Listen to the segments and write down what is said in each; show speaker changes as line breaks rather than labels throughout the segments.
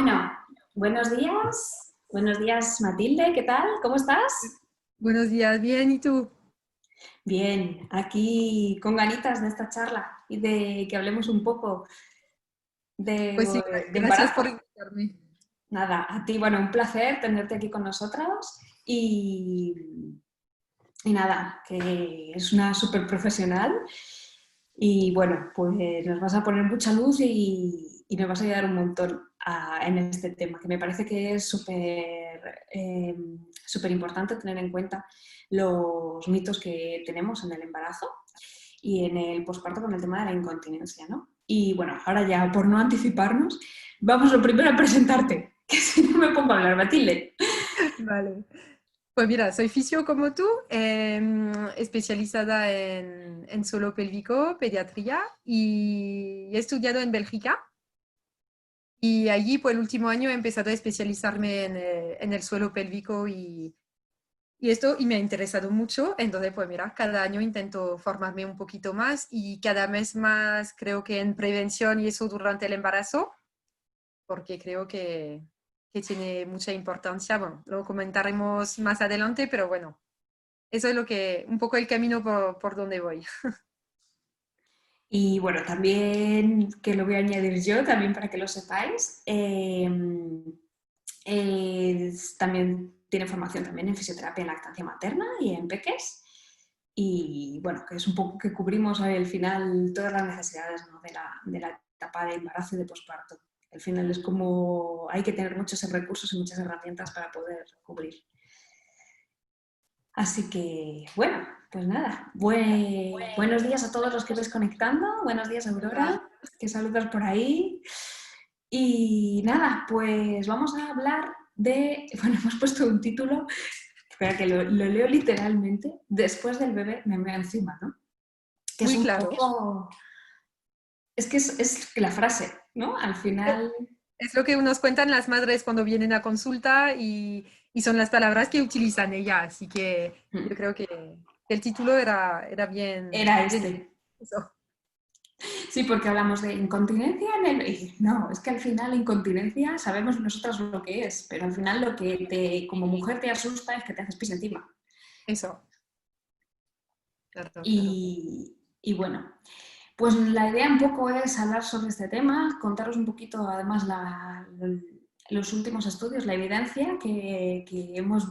Bueno, buenos días Matilde, ¿qué tal? ¿Cómo estás?
Buenos días, bien, ¿y tú?
Bien, aquí con ganitas de esta charla y de que hablemos un poco de,
Pues sí,
de
gracias
embarazo.
por invitarme.
Nada, a ti, bueno, un placer tenerte aquí con nosotros y nada, que es una súper profesional y bueno, pues nos vas a poner mucha luz y nos vas a ayudar un montón en este tema, que me parece que es eh, súper importante tener en cuenta los mitos que tenemos en el embarazo y en el posparto con el tema de la incontinencia, ¿no? Y bueno, ahora ya, por no anticiparnos, vamos lo primero a presentarte, que si no me pongo a hablar, Matilde.
Vale. Pues mira, soy fisio como tú, especializada en suelo pélvico, pediatría, y he estudiado en Bélgica. Y allí, pues el último año he empezado a especializarme en el suelo pélvico y me ha interesado mucho. Entonces, pues mira, cada año intento formarme un poquito más y cada vez más creo que en prevención y eso durante el embarazo porque creo que tiene mucha importancia. Bueno, lo comentaremos más adelante, pero bueno, eso es lo que, un poco el camino por donde voy.
Y bueno, también, que lo voy a añadir yo, también para que lo sepáis, también tiene formación también en fisioterapia en lactancia materna y en peques. Y bueno, que es un poco que cubrimos al final todas las necesidades, ¿no? de la etapa de embarazo y de posparto. Al final es como hay que tener muchos recursos y muchas herramientas para poder cubrir. Así que, bueno, pues nada, buenos días a todos los que vais conectando, buenos días
Hola.
Aurora, que saludas por ahí. Y nada, pues vamos a hablar de, bueno, hemos puesto un título, espera que lo leo literalmente, después del bebé me meo encima, ¿no? Que es
Muy
un
claro.
poco, es que es la frase, ¿no? Al
Eh,
final,
Es lo que nos cuentan las madres cuando vienen a consulta y son las palabras que utilizan ellas. Así que yo creo que el título era bien,
era
bien
este.
eso.
Sí, porque hablamos de incontinencia en el... y no, es que al final la incontinencia sabemos nosotras lo que es, pero al final lo que como mujer te asusta es que te haces pis encima.
Eso, claro, claro.
Y bueno, pues la idea un poco es hablar sobre este tema, contaros un poquito además los últimos estudios, la evidencia que hemos...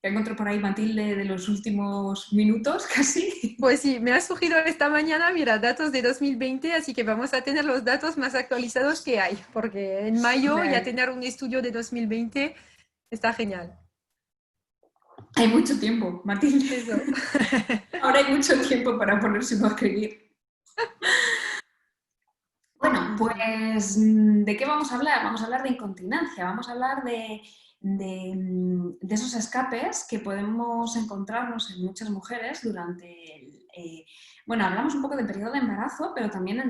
que encontré por ahí Matilde de los últimos minutos casi.
Pues sí, me ha surgido esta mañana, mira, datos de 2020, así que vamos a tener los datos más actualizados que hay, porque en
O
mayo ya
sea,
tener un estudio de 2020 está genial.
hay mucho tiempo, Matilde.
Eso.
Ahora hay mucho tiempo para ponerse uno a escribir. Bueno,
Ujú.
pues ¿de qué vamos a hablar? Vamos a hablar de incontinencia, vamos a hablar de esos escapes que podemos encontrarnos en muchas mujeres durante bueno, hablamos un poco del periodo de embarazo, pero también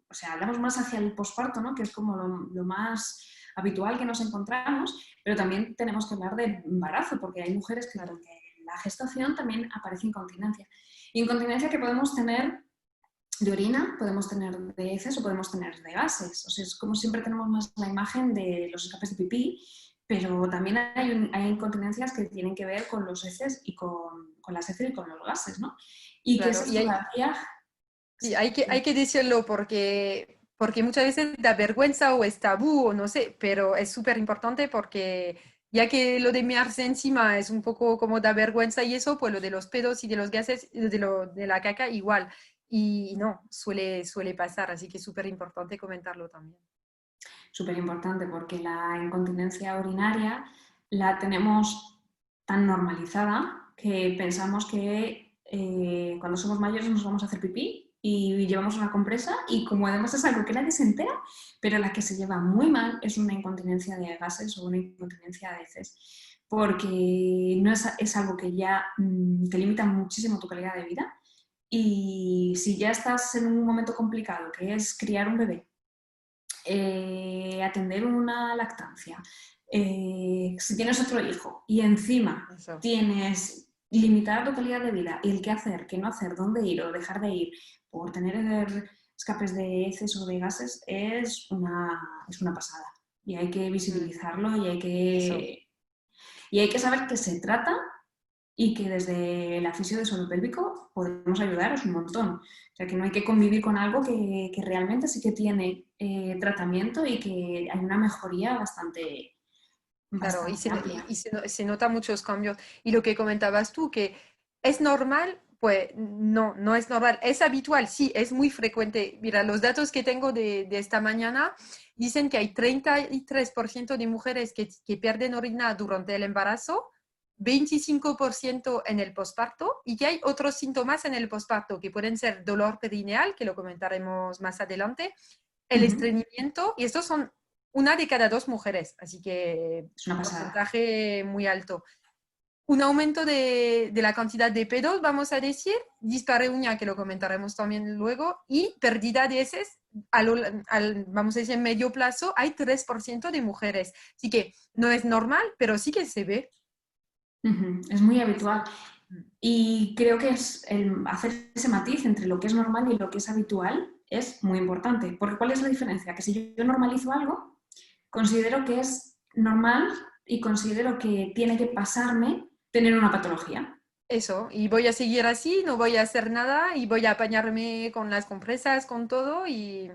o sea, hablamos más hacia el posparto, ¿no? Que es como lo más habitual que nos encontramos, pero también tenemos que hablar de embarazo, porque hay mujeres que
Claro.
durante la gestación también aparece incontinencia. Incontinencia que podemos tener de orina, podemos tener de heces o podemos tener de gases. O sea, es como siempre tenemos más la imagen de los escapes de pipí, pero también hay incontinencias que tienen que ver con los heces y con las heces y con los gases, ¿no? Y que
Claro,
esas todavía...
y hay que decirlo porque muchas veces da vergüenza o es tabú o no sé, pero es súper importante porque ya que lo de mearse encima es un poco como da vergüenza y eso, pues lo de los pedos y de los gases, de la caca igual. Y no, suele pasar, así que es súper importante comentarlo también.
Súper importante porque la incontinencia urinaria la tenemos tan normalizada que pensamos que cuando somos mayores nos vamos a hacer pipí y llevamos una compresa y como además es algo que nadie se entera, pero la que se lleva muy mal es una incontinencia de gases o una incontinencia de heces, porque no es algo que ya te limita muchísimo tu calidad de vida y si ya estás en un momento complicado que es criar un bebé, atender una lactancia, si tienes otro hijo y encima
Eso.
tienes limitar tu calidad de vida y el qué hacer, qué no hacer, dónde ir o dejar de ir por tener escapes de heces o de gases es una pasada. y hay que visibilizarlo
Eso,
y hay que saber qué se trata y que desde la fisio de suelo pélvico podemos ayudaros un montón. O sea, que no hay que convivir con algo que realmente sí que tiene tratamiento y que hay una mejoría
claro,
bastante amplia.
se nota muchos cambios. Y lo que comentabas tú, que es normal, pues no, no es normal, es habitual, sí, es muy frecuente. Mira, los datos que tengo de esta mañana dicen que hay 33% de mujeres que pierden orina durante el embarazo, 25% en el posparto y que hay otros síntomas en el posparto que pueden ser dolor perineal, que lo comentaremos más adelante, el
Ujú.
estreñimiento, y estos son una de cada dos mujeres, así que
Es una pasada.
porcentaje muy alto. Un aumento de la cantidad de pedos, vamos a decir, dispareunia, que lo comentaremos también luego, y pérdida de heces, vamos a decir, en medio plazo, hay 3% de mujeres. Así que no es normal, pero sí que se ve.
Ujú. Es muy
Es-
habitual. Y creo que es hacer ese matiz entre lo que es normal y lo que es habitual es muy importante. Porque ¿cuál es la diferencia? Que si yo normalizo algo, considero que es normal y considero que tiene que pasarme tener una patología.
Eso, y voy a seguir así, no voy a hacer nada y voy a apañarme con las compresas, con todo y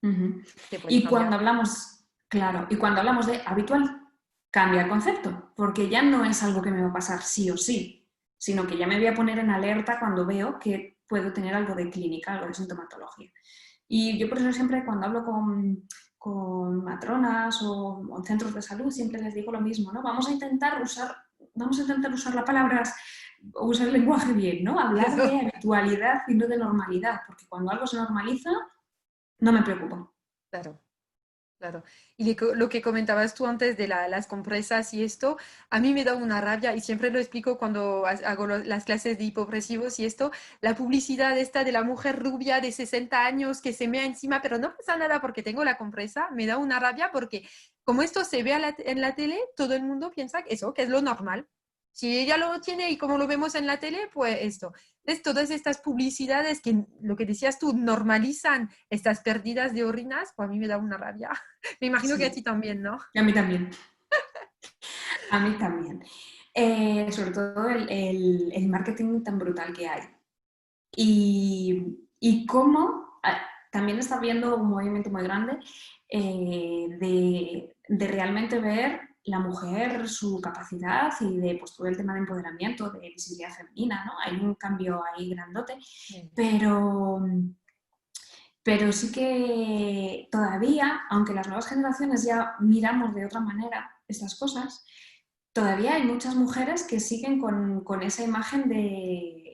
Ujú.
te puede
Y cuando
cambiar.
hablamos, claro, y cuando hablamos de habitual, cambia el concepto, porque ya no es algo que me va a pasar sí o sí, sino que ya me voy a poner en alerta cuando veo que puedo tener algo de clínica, algo de sintomatología. Y yo por eso siempre cuando hablo con matronas o en centros de salud siempre les digo lo mismo, ¿no? Vamos a intentar usar las palabras, usar el lenguaje bien, ¿no? Hablar de
Eso.
habitualidad y no de normalidad, porque cuando algo se normaliza, no me preocupo.
Claro. Claro. Y lo que comentabas tú antes de las compresas y esto, a mí me da una rabia y siempre lo explico cuando hago las clases de hipopresivos y esto, la publicidad esta de la mujer rubia de 60 años que se mea encima, pero no pasa nada porque tengo la compresa, me da una rabia porque como esto se ve en la tele, todo el mundo piensa que eso, que es lo normal. Si ella lo tiene y como lo vemos en la tele, pues esto. Es todas estas publicidades que, lo que decías tú, normalizan estas pérdidas de orinas, pues a mí me da una rabia. Me imagino que a ti
Sí,
también, ¿no?
y a mí también. A mí también. Sobre todo el marketing tan brutal que hay. Y cómo también está habiendo un movimiento muy grande de realmente ver la mujer, su capacidad y de pues, todo el tema de empoderamiento, de visibilidad femenina, ¿no? Hay un cambio ahí grandote,
Sí.
pero, pero sí que todavía, aunque las nuevas generaciones ya miramos de otra manera estas cosas, todavía hay muchas mujeres que siguen con esa imagen de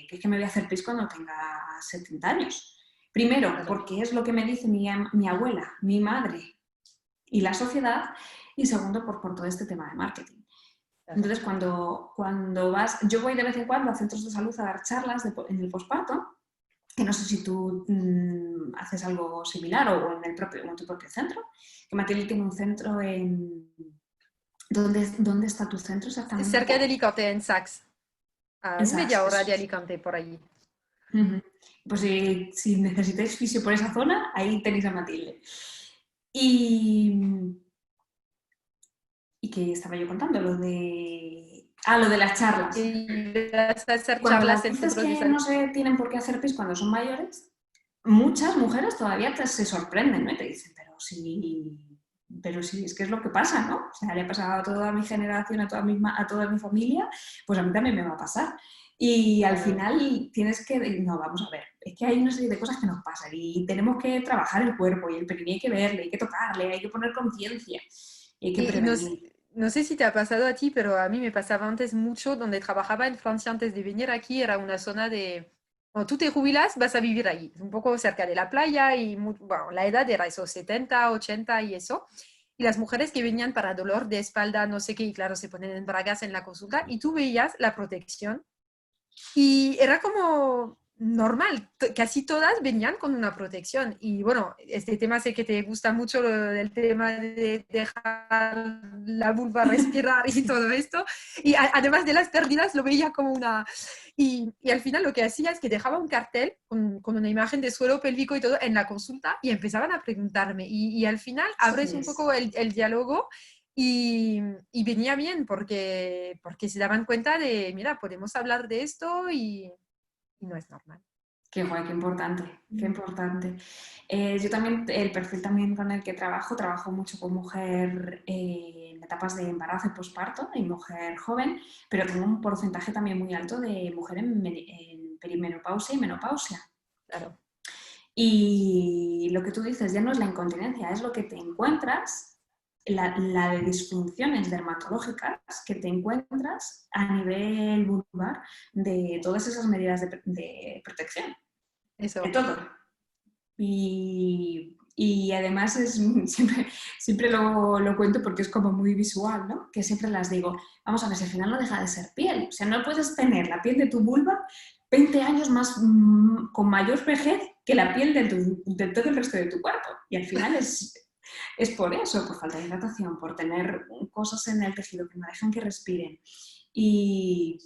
que es que me voy a hacer pis cuando tenga 70 años. Primero,
Claro,
porque es lo que me dice mi abuela, mi madre y la sociedad. Y segundo, por todo este tema de marketing.
claro.
Entonces, cuando vas, yo voy de vez en cuando a centros de salud a dar charlas en el posparto, que no sé si tú haces algo similar o o en tu propio centro, que Matilde tiene un centro en... ¿Dónde está tu centro exactamente?
Cerca de Alicante, en Sax, a
En
media
Sas,
hora
eso
de
es.
Alicante, por allí.
Ujú. Pues si necesitáis fisio por esa zona, ahí tenéis a Matilde. Y, y que estaba yo contando, lo de... Ah, lo de las charlas.
Y vas a hacer
Cuando
charlas en
dices
centros de
que
salud.
no se tienen por qué hacer pis cuando son mayores, muchas mujeres todavía se sorprenden, ¿no? Y te dicen, pero sí, es que es lo que pasa, ¿no? O sea, le ha pasado a toda mi generación, a toda mi familia, pues a mí también me va a pasar. Y al
Claro.
final tienes que, no, vamos a ver, es que hay una serie de cosas que nos pasan y tenemos que trabajar el cuerpo y el periné hay que verle, hay que tocarle, hay que poner conciencia y hay que
Y
prevenir.
no sé si te ha pasado a ti, pero a mí me pasaba antes mucho, donde trabajaba en Francia antes de venir aquí, era una zona de, cuando tú te jubilas, vas a vivir allí, un poco cerca de la playa y bueno, la edad era eso, 70 80 y eso. Y las mujeres que venían para dolor de espalda, no sé qué, y claro, se ponen en bragas en la consulta y tú veías la protección y era como, normal, casi todas venían con una protección. Y bueno, este tema sé que te gusta mucho el tema de dejar la vulva respirar y todo esto. Y además de las pérdidas, lo veía como una... Y al final lo que hacía es que dejaba un cartel con una imagen de suelo pélvico y todo en la consulta y empezaban a preguntarme. Y al final abres un
Es
poco el diálogo y venía bien porque se daban cuenta de, mira, podemos hablar de esto y no es normal.
Qué guay, qué importante, qué
Mm.
importante. Yo también, el perfil también con el que trabajo mucho con mujer en etapas de embarazo y posparto y mujer joven, pero tengo un porcentaje también muy alto de mujer en perimenopausia y menopausia.
Claro,
Y lo que tú dices ya no es la incontinencia, es lo que te encuentras, la de disfunciones dermatológicas que te encuentras a nivel vulvar de todas esas medidas de protección, de
eso,
todo. Y además es, siempre lo cuento porque es como muy visual, ¿no? Que siempre las digo, vamos a ver, si al final no deja de ser piel. O sea, no puedes tener la piel de tu vulva 20 años más con mayor vejez que la piel de todo el resto de tu cuerpo. Y al final es por eso, por falta de hidratación, por tener cosas en el tejido que no dejan que respiren. Y,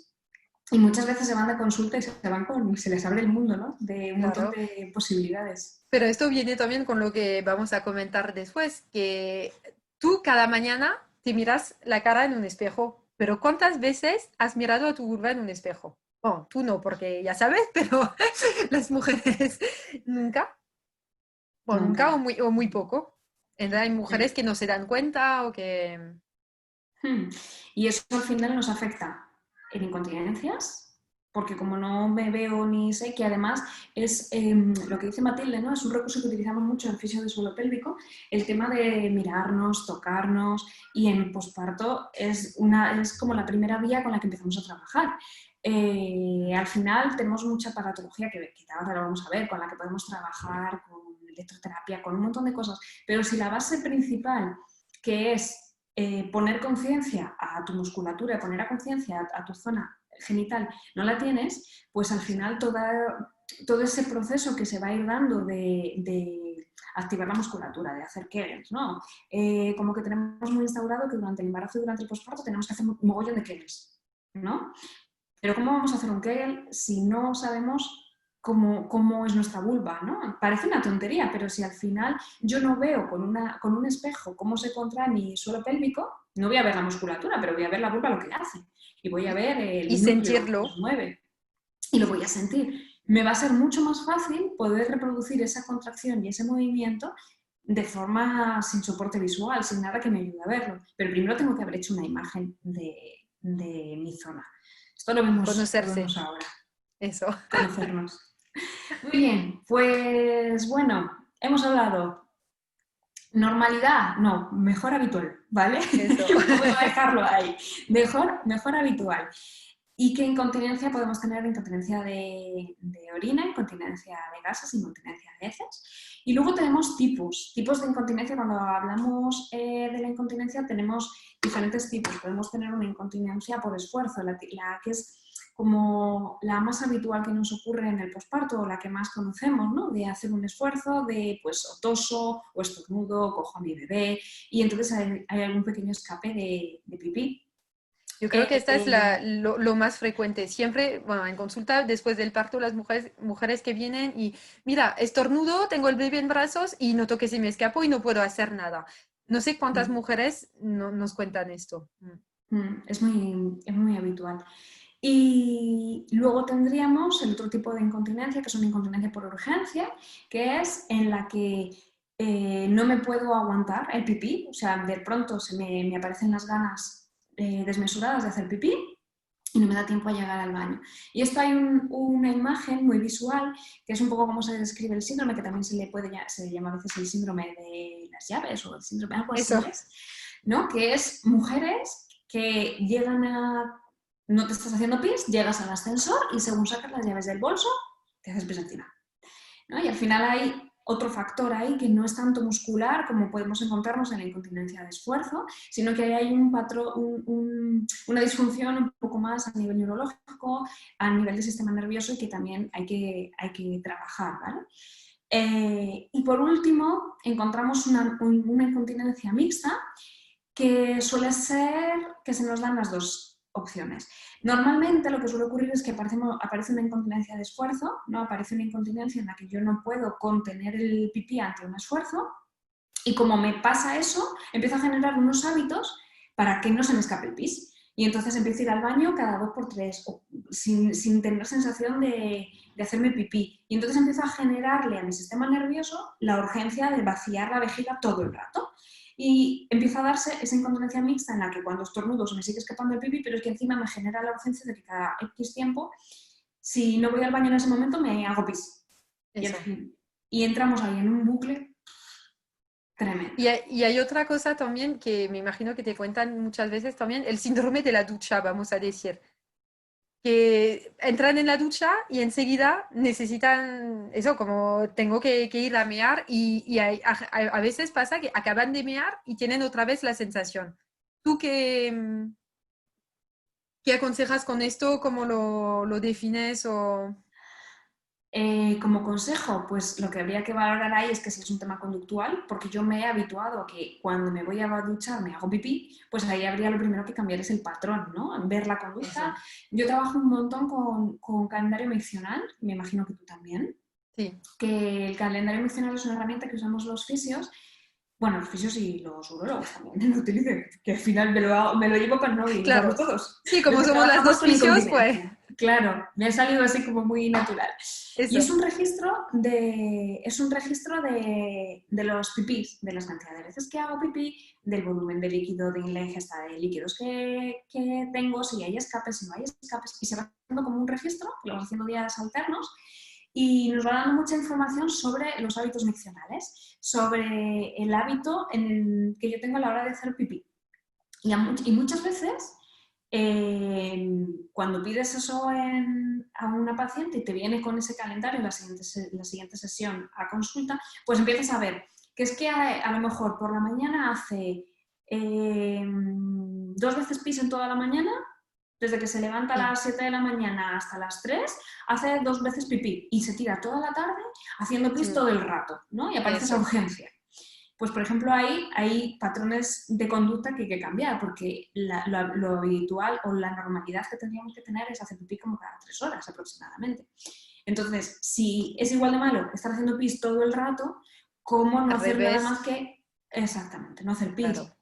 y muchas veces se van de consulta y se les abre el mundo, ¿no? De un montón
claro.
de posibilidades.
Pero esto viene también con lo que vamos a comentar después, que tú cada mañana te miras la cara en un espejo, pero ¿cuántas veces has mirado a tu vulva en un espejo? Bueno, tú no, porque ya sabes, pero las mujeres nunca, bueno, nunca
Nunca.
o muy poco. Hay mujeres que no se dan cuenta o que...
Hmm. Y eso al final nos afecta en incontinencias, porque como no me veo ni sé, que además es lo que dice Matilde, ¿no? Es un recurso que utilizamos mucho en fisio de suelo pélvico, el tema de mirarnos, tocarnos, y en posparto es como la primera vía con la que empezamos a trabajar. Al final tenemos mucha paratología que ahora lo vamos a ver, con la que podemos trabajar, con electroterapia, con un montón de cosas, pero si la base principal, que es poner conciencia a tu musculatura, poner a conciencia a tu zona genital, no la tienes, pues al final todo ese proceso que se va a ir dando de activar la musculatura, de hacer Kegels, ¿no? Como que tenemos muy instaurado que durante el embarazo y durante el posparto tenemos que hacer un mogollón de Kegels, ¿no? Pero ¿cómo vamos a hacer un Kegel si no sabemos cómo es nuestra vulva, ¿no? Parece una tontería, pero si al final yo no veo con un espejo cómo se contrae mi suelo pélvico, no voy a ver la musculatura, pero voy a ver la vulva lo que hace. Y voy a ver
Y
el núcleo que se
sentirlo.
mueve. Y lo voy a sentir. Me va a ser mucho más fácil poder reproducir esa contracción y ese movimiento de forma sin soporte visual, sin nada que me ayude a verlo. Pero primero tengo que haber hecho una imagen de mi zona. Esto lo
Conocerse,
vemos ahora,
eso,
conocernos. Muy bien, pues bueno, hemos hablado. Normalidad, no, mejor habitual, ¿vale?
eso.
Vamos a dejarlo ahí. Mejor habitual. ¿Y qué incontinencia podemos tener? Incontinencia de orina, incontinencia de gases, incontinencia de heces. Y luego tenemos tipos de incontinencia. Cuando hablamos de la incontinencia tenemos diferentes tipos. Podemos tener una incontinencia por esfuerzo, la que es como la más habitual que nos ocurre en el posparto o la que más conocemos, ¿no? De hacer un esfuerzo, de pues o toso o estornudo, o cojo a mi bebé y entonces hay algún pequeño escape de pipí.
Yo creo que esta es
Eh,
lo más frecuente. Siempre, bueno, en consulta después del parto, las mujeres que vienen y, mira, estornudo, tengo el bebé en brazos y noto que se me escapó y no puedo hacer nada. No sé cuántas mujeres nos cuentan esto.
es muy habitual. Y luego tendríamos el otro tipo de incontinencia, que es una incontinencia por urgencia, que es en la que no me puedo aguantar el pipí, o sea, de pronto me aparecen las ganas desmesuradas de hacer pipí y no me da tiempo a llegar al baño. Y esto hay una imagen muy visual, que es un poco como se describe el síndrome, que también se le llama a veces el síndrome de las llaves o el síndrome, algo así
Eso,
es, ¿no? Que es mujeres que llegan a... No te estás haciendo pis, llegas al ascensor y según sacas las llaves del bolso, te haces pis encima, ¿no? Y al final hay otro factor ahí que no es tanto muscular como podemos encontrarnos en la incontinencia de esfuerzo, sino que hay un patrón, una disfunción un poco más a nivel neurológico, a nivel del sistema nervioso y que también hay que trabajar, ¿vale? Y por último, encontramos una incontinencia mixta que suele ser que se nos dan las dos opciones. Normalmente lo que suele ocurrir es que aparece una incontinencia de esfuerzo, ¿no? Aparece una incontinencia en la que yo no puedo contener el pipí ante un esfuerzo y como me pasa eso, empiezo a generar unos hábitos para que no se me escape el pis. Y entonces empiezo a ir al baño cada 2 por 3, sin tener sensación de hacerme pipí. Y entonces empiezo a generarle a mi sistema nervioso la urgencia de vaciar la vejiga todo el rato. Y empieza a darse esa incontinencia mixta en la que cuando estornudo se me sigue escapando el pipí, pero es que encima me genera la urgencia de que cada X tiempo, si no voy al baño en ese momento, me hago pis. Y entramos ahí en un bucle tremendo.
Y hay otra cosa también que me imagino que te cuentan muchas veces también, el síndrome de la ducha, vamos a decir. Que entran en la ducha y enseguida necesitan eso, como tengo que ir a mear y a veces pasa que acaban de mear y tienen otra vez la sensación. ¿Tú qué aconsejas con esto? ¿Cómo lo defines? O...
Como consejo, pues lo que habría que valorar ahí es que si es un tema conductual, porque yo me he habituado a que cuando me voy a duchar me hago pipí, pues ahí habría lo primero que cambiar es el patrón, ¿no? Ver la conducta.
Eso.
Yo trabajo un montón con calendario miccional, me imagino que tú también,
Sí.
que el calendario miccional es una herramienta que usamos los fisios. Bueno, los fisios y los urólogos también lo utilicen, que al final me lo llevo con novio y lo usamos
Claro.
todos.
Sí,
Los
como
que
somos las
trabajamos
dos
con
fisios, pues
incontinencia. Claro, me ha salido así como muy natural. Y
eso.
es un registro de los pipís, de las cantidades de veces que hago pipí, del volumen de líquido, de la ingesta de líquidos que tengo, si hay escapes, si no hay escapes, y se va haciendo como un registro, lo vas haciendo días alternos, y nos va dando mucha información sobre los hábitos miccionales, sobre el hábito que yo tengo a la hora de hacer pipí. Y muchas veces, cuando pides eso a una paciente y te viene con ese calendario la siguiente sesión a consulta, pues empiezas a ver que es que a lo mejor por la mañana hace 2 veces pis en toda la mañana, desde que se levanta a
Sí,
las 7 de la mañana hasta las 3, hace 2 veces pipí y se tira toda la tarde haciendo pis
sí,
todo el rato, ¿no? Y aparece esa
eso.
urgencia. Pues, por ejemplo, hay patrones de conducta que hay que cambiar, porque lo habitual o la normalidad que tendríamos que tener es hacer pipí como cada 3 horas aproximadamente. Entonces, si es igual de malo estar haciendo pis todo el rato, ¿cómo no
Al
hacer nada
revés,
más que, exactamente, no hacer pis?
claro,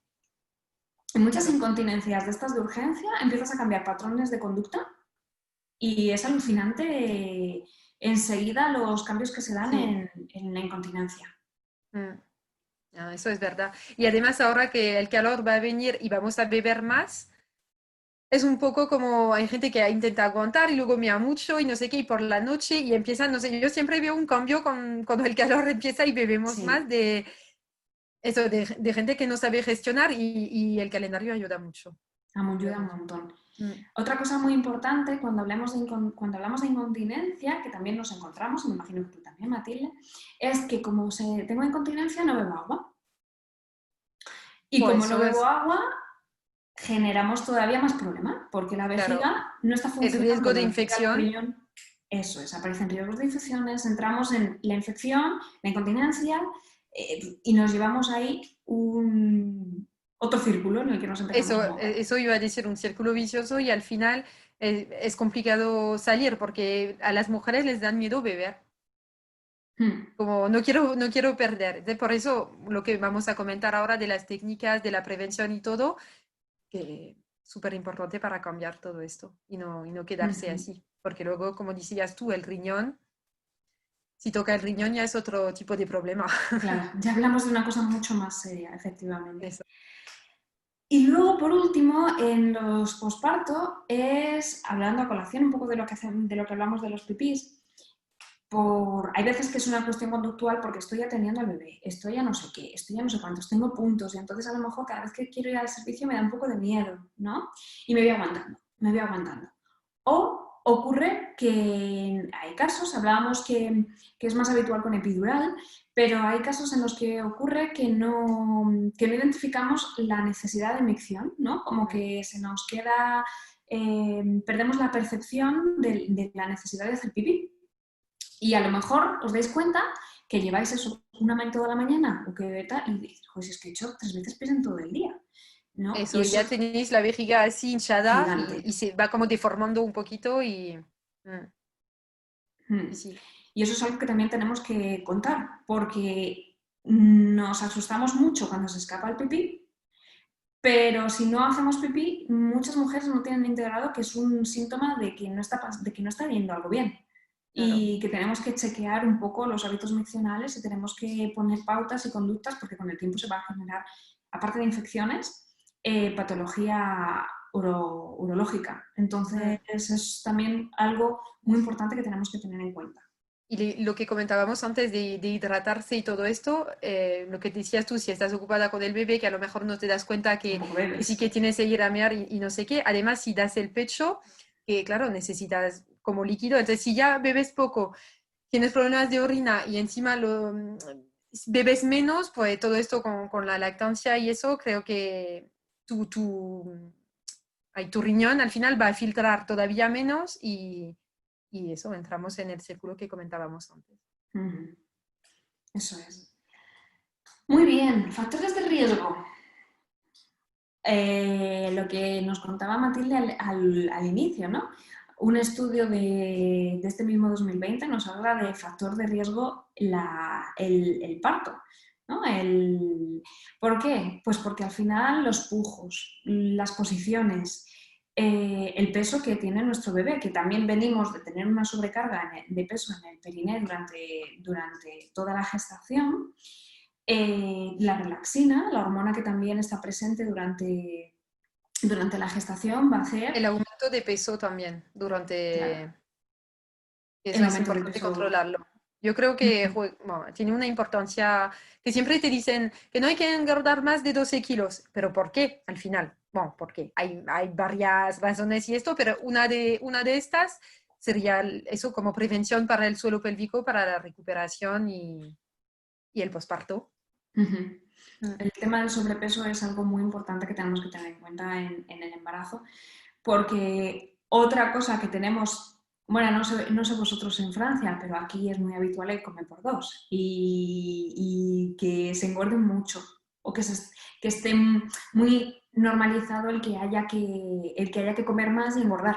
En muchas
claro.
incontinencias de estas de urgencia empiezas a cambiar patrones de conducta y es alucinante enseguida los cambios que se dan
Sí.
en la incontinencia.
Mm. Ah, eso es verdad. Y además ahora que el calor va a venir y vamos a beber más, es un poco como hay gente que intenta aguantar y luego mea mucho y no sé qué, y por la noche y empiezan, no sé, yo siempre veo un cambio cuando el calor empieza y bebemos
Sí,
más de eso, de gente que no sabe gestionar y el calendario ayuda mucho. Ayuda
ayuda un
mucho.
montón.
Mm.
Otra cosa muy importante cuando hablamos de incontinencia, que también nos encontramos, y me imagino que tú también, Matilde, es que como tengo incontinencia no bebo agua. Y como
Pues
no
eso
bebo
es,
agua, generamos todavía más problema, porque la
claro,
vejiga no está
el
funcionando,
riesgo de
la vejiga del
infección,
riñón, eso es, aparecen riesgos de infecciones, entramos en la infección, la incontinencia, y nos llevamos ahí otro círculo en el que nos empezamos a mover.
eso iba a decir un círculo vicioso y al final es complicado salir porque a las mujeres les dan miedo beber.
Hmm.
Como no quiero perder. Por eso lo que vamos a comentar ahora de las técnicas, de la prevención y todo, que es súper importante para cambiar todo esto y no quedarse
Ujú.
así. Porque luego, como decías tú, el riñón, si toca el riñón ya es otro tipo de problema.
Claro, ya hablamos de una cosa mucho más seria, efectivamente.
Eso.
Y luego, por último, en los posparto, es, hablando a colación un poco de lo que hablamos de los pipís, hay veces que es una cuestión conductual porque estoy atendiendo al bebé, estoy a no sé qué, estoy a no sé cuántos, tengo puntos y entonces a lo mejor cada vez que quiero ir al servicio me da un poco de miedo, ¿no? Y me voy aguantando, me voy aguantando. O ocurre que hay casos, hablábamos que es más habitual con epidural, pero hay casos en los que ocurre que no identificamos la necesidad de inyección, ¿no? Como que se nos queda, perdemos la percepción de la necesidad de hacer pipí. Y a lo mejor os dais cuenta que lleváis eso una vez toda la mañana o que tal, y dices, pues es que he hecho 3 veces pis en todo el día, ¿no? Y
Eso,
eso
ya
es
tenéis la vejiga así hinchada
gigante.
y se va como deformando un poquito y
Mm.
sí, sí.
Y eso es algo que también tenemos que contar, porque nos asustamos mucho cuando se escapa el pipí, pero si no hacemos pipí, muchas mujeres no tienen integrado que es un síntoma de que no está yendo algo bien
Claro.
y que tenemos que chequear un poco los hábitos miccionales y tenemos que poner pautas y conductas porque con el tiempo se va a generar, aparte de infecciones, patología urológica. Entonces es también algo muy importante que tenemos que tener en cuenta.
Y lo que comentábamos antes de hidratarse y todo esto, lo que decías tú, si estás ocupada con el bebé, que a lo mejor no te das cuenta
Tampoco
que sí
bebes.
que tienes que ir a mear y no sé qué. Además, si das el pecho, que claro, necesitas como líquido. Entonces, si ya bebes poco, tienes problemas de orina y encima bebes menos, pues todo esto con la lactancia y eso, creo que tu riñón al final va a filtrar todavía menos y eso, entramos en el círculo que comentábamos antes.
Ujú. Eso es. Muy bien, factores de riesgo. Lo que nos contaba Matilde al inicio, ¿no? Un estudio de este mismo 2020 nos habla de factor de riesgo el parto, ¿no? ¿Por qué? Pues porque al final los pujos, las posiciones, el peso que tiene nuestro bebé, que también venimos de tener una sobrecarga de peso en el periné durante toda la gestación, la relaxina, la hormona que también está presente durante la gestación, va a hacer,
El aumento de peso también
claro,
durante...
el
Eso es
aumento del
importante
peso.
controlarlo. Yo creo que bueno, tiene una importancia que siempre te dicen que no hay que engordar más de 12 kilos. ¿Pero por qué? Al final, bueno, porque hay varias razones y esto, pero una de estas sería eso como prevención para el suelo pélvico, para la recuperación y el posparto.
Uh-huh.
Mm.
El tema del sobrepeso es algo muy importante que tenemos que tener en cuenta en el embarazo, porque otra cosa que tenemos, bueno, no sé vosotros en Francia, pero aquí es muy habitual el comer por dos y que se engorden mucho o que esté muy normalizado el que haya que comer más y engordar.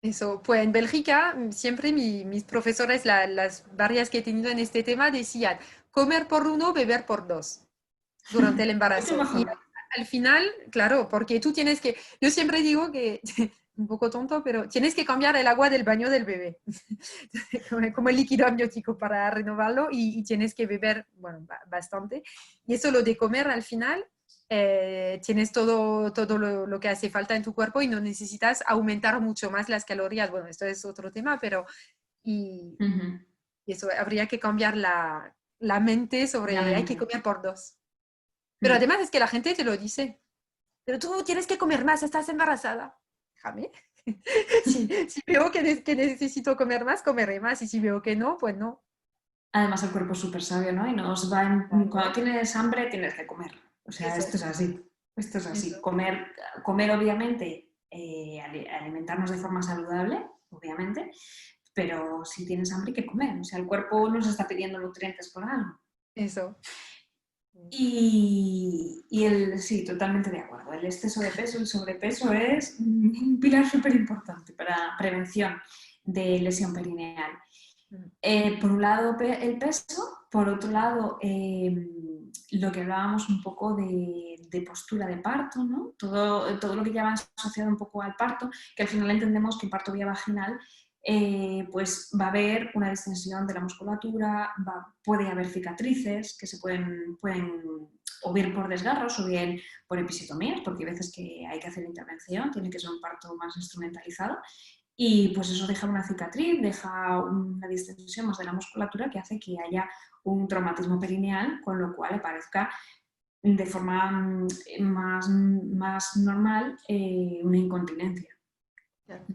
Eso, pues en Bélgica siempre mis profesores, las varias que he tenido en este tema, decían comer por uno, beber por dos durante el
Mucho
embarazo. Y
mejor.
al final, claro, porque tú tienes que, yo siempre digo que, un poco tonto, pero tienes que cambiar el agua del baño del bebé, como el líquido amniótico para renovarlo y tienes que beber, bueno, bastante. Y eso lo de comer al final, tienes todo lo que hace falta en tu cuerpo y no necesitas aumentar mucho más las calorías. Bueno, esto es otro tema, pero y,
Uh-huh.
y eso, habría que cambiar la mente
La
sobre hay que
mente.
comer por dos. Pero
Mm.
además es que la gente te lo dice. Pero tú tienes que comer más, estás embarazada. Déjame. Si veo que necesito comer más, comeré más. Y si veo que no, pues no.
Además, el cuerpo es súper sabio, ¿no? Y cuando
Claro.
tienes hambre, tienes que comer. O sea,
Eso,
esto es así. Esto es así.
eso.
Comer obviamente, alimentarnos de forma saludable, obviamente, pero si tienes hambre, hay que comer. O sea, el cuerpo nos está pidiendo nutrientes por algo.
Eso.
Sí, totalmente de acuerdo. El exceso de peso, el sobrepeso es un pilar súper importante para prevención de lesión perineal. Por un lado el peso, por otro lado lo que hablábamos un poco de postura de parto, ¿no? Todo lo que ya va asociado un poco al parto, que al final entendemos que parto vía vaginal pues va a haber una distensión de la musculatura, puede haber cicatrices que se pueden o bien por desgarros o bien por episiotomías, porque hay veces que hay que hacer intervención, tiene que ser un parto más instrumentalizado. Y pues eso deja una cicatriz, deja una distensión más de la musculatura que hace que haya un traumatismo perineal, con lo cual aparezca de forma más normal una incontinencia.
Claro.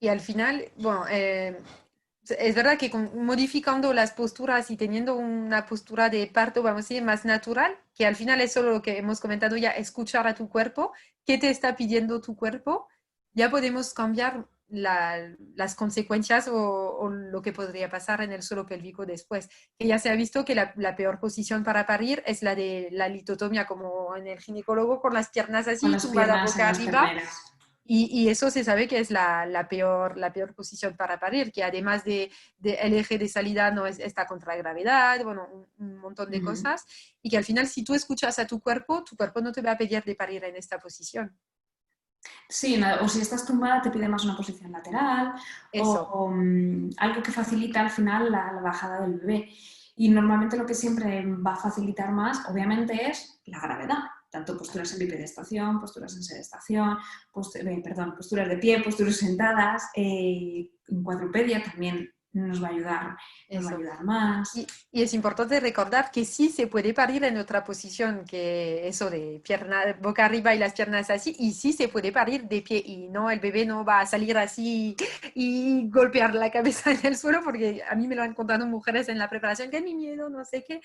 Y al final, bueno, es verdad que modificando las posturas y teniendo una postura de parto, vamos a decir, más natural, que al final es solo lo que hemos comentado ya, escuchar a tu cuerpo, qué te está pidiendo tu cuerpo, ya podemos cambiar las consecuencias o lo que podría pasar en el suelo pélvico después. Que ya se ha visto que la peor posición para parir es la de la litotomía, como en el ginecólogo, con las piernas
con
así,
las
tumbada
piernas en
boca
las
arriba,
perneras.
y eso se sabe que es la peor posición para parir, que además de el eje de salida no está contra gravedad, bueno, un montón de
Ujú.
cosas, y que al final si tú escuchas a tu cuerpo no te va a pedir de parir en esta posición.
Sí, o si estás tumbada te pide más una posición lateral
Eso,
o algo que facilita al final la bajada del bebé. Y normalmente lo que siempre va a facilitar más, obviamente, es la gravedad. Tanto posturas en bipedestación, posturas en sedestación, perdón, posturas de pie, posturas sentadas, en cuadrupedia también nos va a
eso.
ayudar más.
Y es importante recordar que sí se puede parir en otra posición que eso de pierna, boca arriba y las piernas así, y sí se puede parir de pie, y no, el bebé no va a salir así y golpear la cabeza en el suelo, porque a mí me lo han contado mujeres en la preparación, que mi miedo, no sé qué.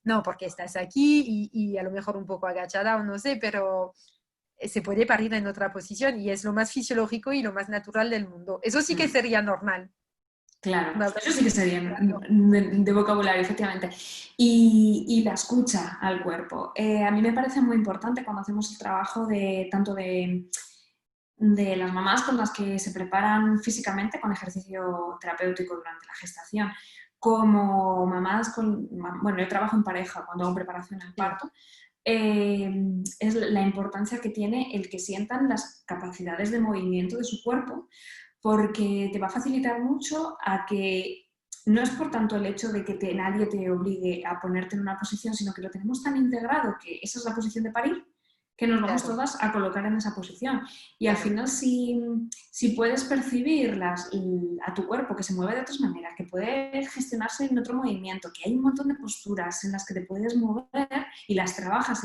No, porque estás aquí y a lo mejor un poco agachada o no sé, pero se puede parir en otra posición y es lo más fisiológico y lo más natural del mundo. Eso sí que
Mm.
sería normal.
Claro,
Una
eso sí que sería
claro.
de vocabulario, efectivamente. Y la escucha al cuerpo. A mí me parece muy importante cuando hacemos el trabajo de tanto de las mamás con las que se preparan físicamente con ejercicio terapéutico durante la gestación, como mamás con... Bueno, yo trabajo en pareja cuando hago preparación al
Sí,
parto, es la importancia que tiene el que sientan las capacidades de movimiento de su cuerpo, porque te va a facilitar mucho a que no es por tanto el hecho de que nadie te obligue a ponerte en una posición, sino que lo tenemos tan integrado que esa es la posición de parir, que nos vamos
claro,
todas a colocar en esa posición. Y al
claro.
final, si puedes percibir a tu cuerpo que se mueve de otras maneras, que puede gestionarse en otro movimiento, que hay un montón de posturas en las que te puedes mover y las trabajas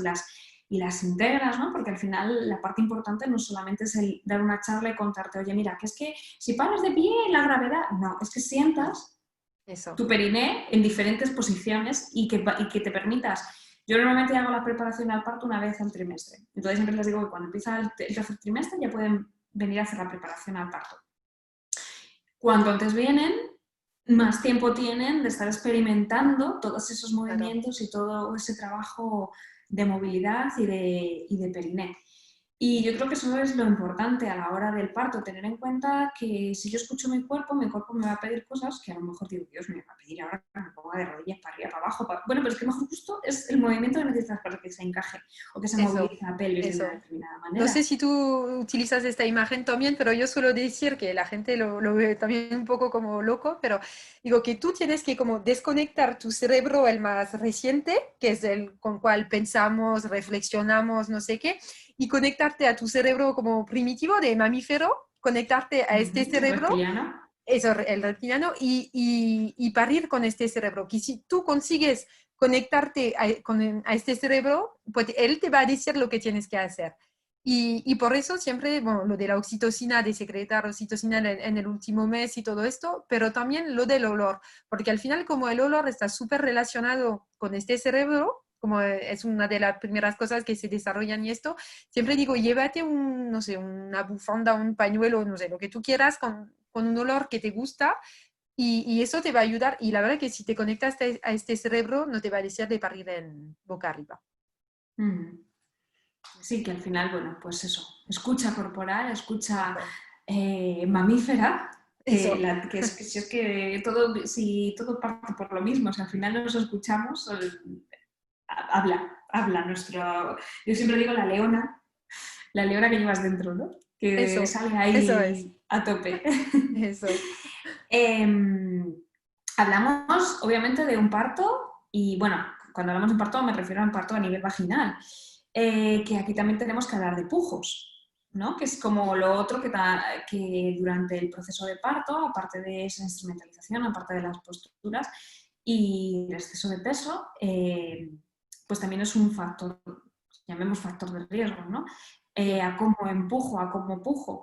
y las integras, ¿no? Porque al final la parte importante no solamente es el dar una charla y contarte, oye, mira, que es que si paras de pie, la gravedad, no, es que sientas
Eso.
tu periné en diferentes posiciones y que te permitas. Yo normalmente hago la preparación al parto una vez al trimestre. Entonces siempre les digo que cuando empieza el tercer trimestre ya pueden venir a hacer la preparación al parto. Cuanto antes vienen, más tiempo tienen de estar experimentando todos esos
Claro.
movimientos y todo ese trabajo de movilidad y de periné. Y yo creo que eso es lo importante a la hora del parto, tener en cuenta que si yo escucho mi cuerpo me va a pedir cosas que a lo mejor digo, Dios, me va a pedir ahora que me ponga de rodillas para arriba, para abajo. Bueno, pero es que mejor justo es el movimiento que necesitas para que se encaje o que se
Eso,
movilice la pelvis de una
eso.
determinada
No
manera.
sé si tú utilizas esta imagen también, pero yo suelo decir que la gente lo ve también un poco como loco, pero digo que tú tienes que como desconectar tu cerebro, el más reciente, que es el con cual pensamos, reflexionamos, no sé qué, y conectarte a tu cerebro como primitivo de mamífero, conectarte a este cerebro,
Reptiliano.
eso, el reptiliano, y parir con este cerebro. Que si tú consigues conectarte a este cerebro, pues él te va a decir lo que tienes que hacer. Y por eso siempre, bueno, lo de la oxitocina, de secretar oxitocina en el último mes y todo esto, pero también lo del olor, porque al final como el olor está súper relacionado con este cerebro, como es una de las primeras cosas que se desarrollan y esto, siempre digo, llévate un, no sé, una bufanda, un pañuelo, no sé, lo que tú quieras con un olor que te gusta y eso te va a ayudar. Y la verdad que si te conectas a este cerebro, no te va a decir de parir en boca arriba.
Mm. Sí, que al final, bueno, pues eso, escucha corporal, escucha
Eso,
mamífera, que,
eso,
que si es que todo, si todo parte por lo mismo, si al final nos escuchamos, habla nuestro, yo siempre digo la leona que llevas dentro, ¿no? Que
eso,
sale
eso es,
ahí a tope.
eso.
Em, Hablamos obviamente de un parto y bueno, cuando hablamos de un parto me refiero a un parto a nivel vaginal, que aquí también tenemos que hablar de pujos, ¿no? Que es como lo otro que durante el proceso de parto, aparte de esa instrumentalización, aparte de las posturas y el exceso de peso, pues también es un factor, llamemos factor de riesgo, ¿no?
Sí,
A cómo empujo, a cómo pujo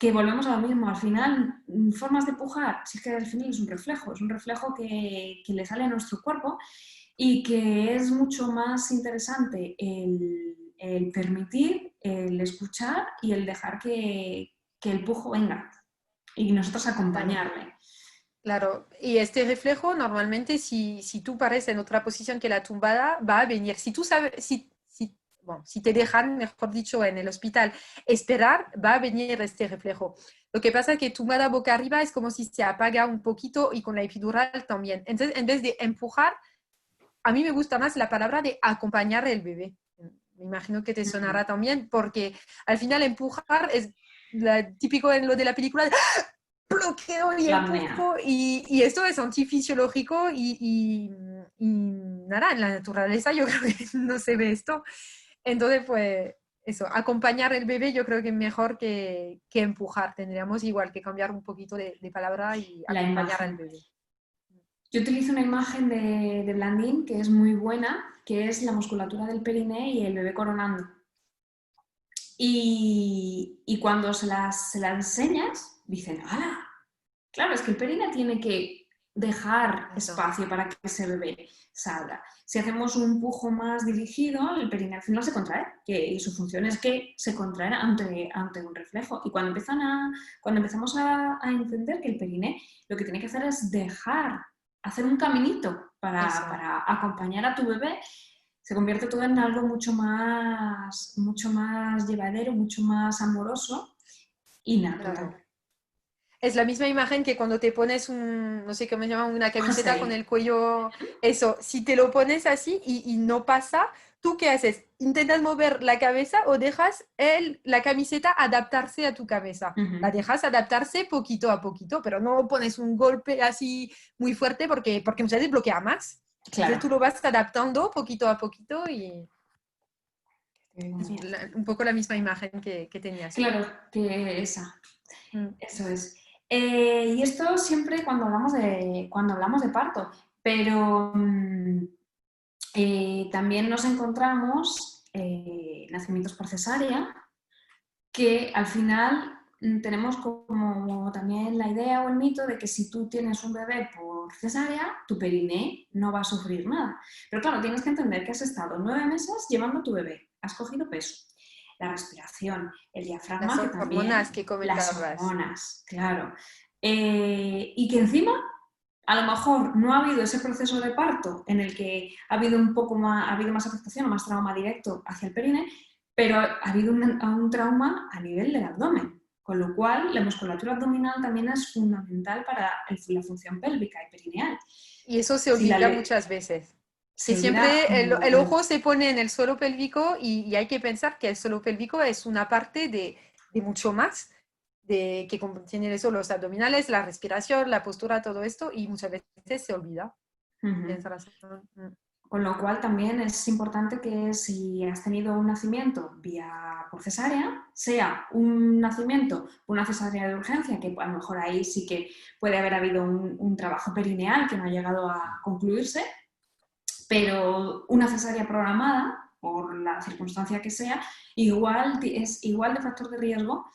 que volvemos a lo mismo. Al final, formas de pujar, sí que al final es un reflejo que le sale a nuestro cuerpo y que es mucho más interesante el permitir, el escuchar y el dejar que el pujo venga y nosotros
Claro.
acompañarle.
Claro, y este reflejo normalmente si tú pares en otra posición que la tumbada, va a venir. Si tú sabes, bueno, si te dejan, mejor dicho, en el hospital esperar, va a venir este reflejo. Lo que pasa es que tumbada boca arriba es como si se apaga un poquito y con la epidural también. Entonces, en vez de empujar, a mí me gusta más la palabra de acompañar el bebé. Me imagino que te sonará también, porque al final empujar es típico en lo de la película, bloqueo y
La apnea.
empujo y esto es antifisiológico y nada, en la naturaleza yo creo que no se ve esto. Entonces, pues eso, acompañar el bebé yo creo que es mejor que empujar. Tendríamos igual que cambiar un poquito de palabra y
La
acompañar al
imagen.
bebé.
Yo utilizo una imagen de Blandín que es muy buena, que es la musculatura del periné y el bebé coronando. Y cuando se la enseñas, dicen, ¡hala! Claro, es que el periné tiene que dejar
Eso,
espacio para que ese bebé salga. Si hacemos un pujo más dirigido, el periné al final se contrae, y su función es que se contrae ante un reflejo. Y cuando empezamos a entender que el periné lo que tiene que hacer es dejar, hacer un caminito
eso.
para acompañar a tu bebé, se convierte todo en algo mucho más llevadero, mucho más amoroso y natural.
Claro. Es la misma imagen que cuando te pones no sé cómo se llama, una camiseta con
Jersey.
el cuello, eso, si te lo pones así y no pasa, ¿tú qué haces? ¿Intentas mover la cabeza o dejas la camiseta adaptarse a tu cabeza? La
Uh-huh.
dejas adaptarse poquito a poquito, pero no pones un golpe así muy fuerte porque muchas veces bloquea más. Entonces
Claro.
tú lo vas adaptando poquito a poquito y es
Bien.
un poco la misma imagen que tenías tú.
Claro, que esa.
Mm,
Eso es. Y esto siempre cuando hablamos de parto, pero también nos encontramos nacimientos por cesárea, que al final tenemos como también la idea o el mito de que si tú tienes un bebé por cesárea, tu periné no va a sufrir nada. Pero claro, tienes que entender que has estado 9 meses llevando a tu bebé, has cogido peso, la respiración, el
Las
diafragma, que
hormonas
también,
que
las
comentabas.
hormonas, claro. Y que encima a lo mejor no ha habido ese proceso de parto en el que ha habido ha habido más afectación o más trauma directo hacia el perine, pero ha habido un trauma a nivel del abdomen, con lo cual la musculatura abdominal también es fundamental para la función pélvica y perineal.
Y eso se
Si la
olvida
le
muchas veces. Que
se olvida
siempre
un
el
montón.
ojo se pone en el suelo pélvico y hay que pensar que el suelo pélvico es una parte de mucho más, que contiene eso, los abdominales, la respiración, la postura, todo esto, y muchas veces se olvida. Tienes
Uh-huh.
razón. Mm.
Con lo cual también es importante que si has tenido un nacimiento vía por cesárea, sea un nacimiento por una cesárea de urgencia, que a lo mejor ahí sí que puede haber habido un trabajo perineal que no ha llegado a concluirse, pero una cesárea programada, por la circunstancia que sea, es igual de factor de riesgo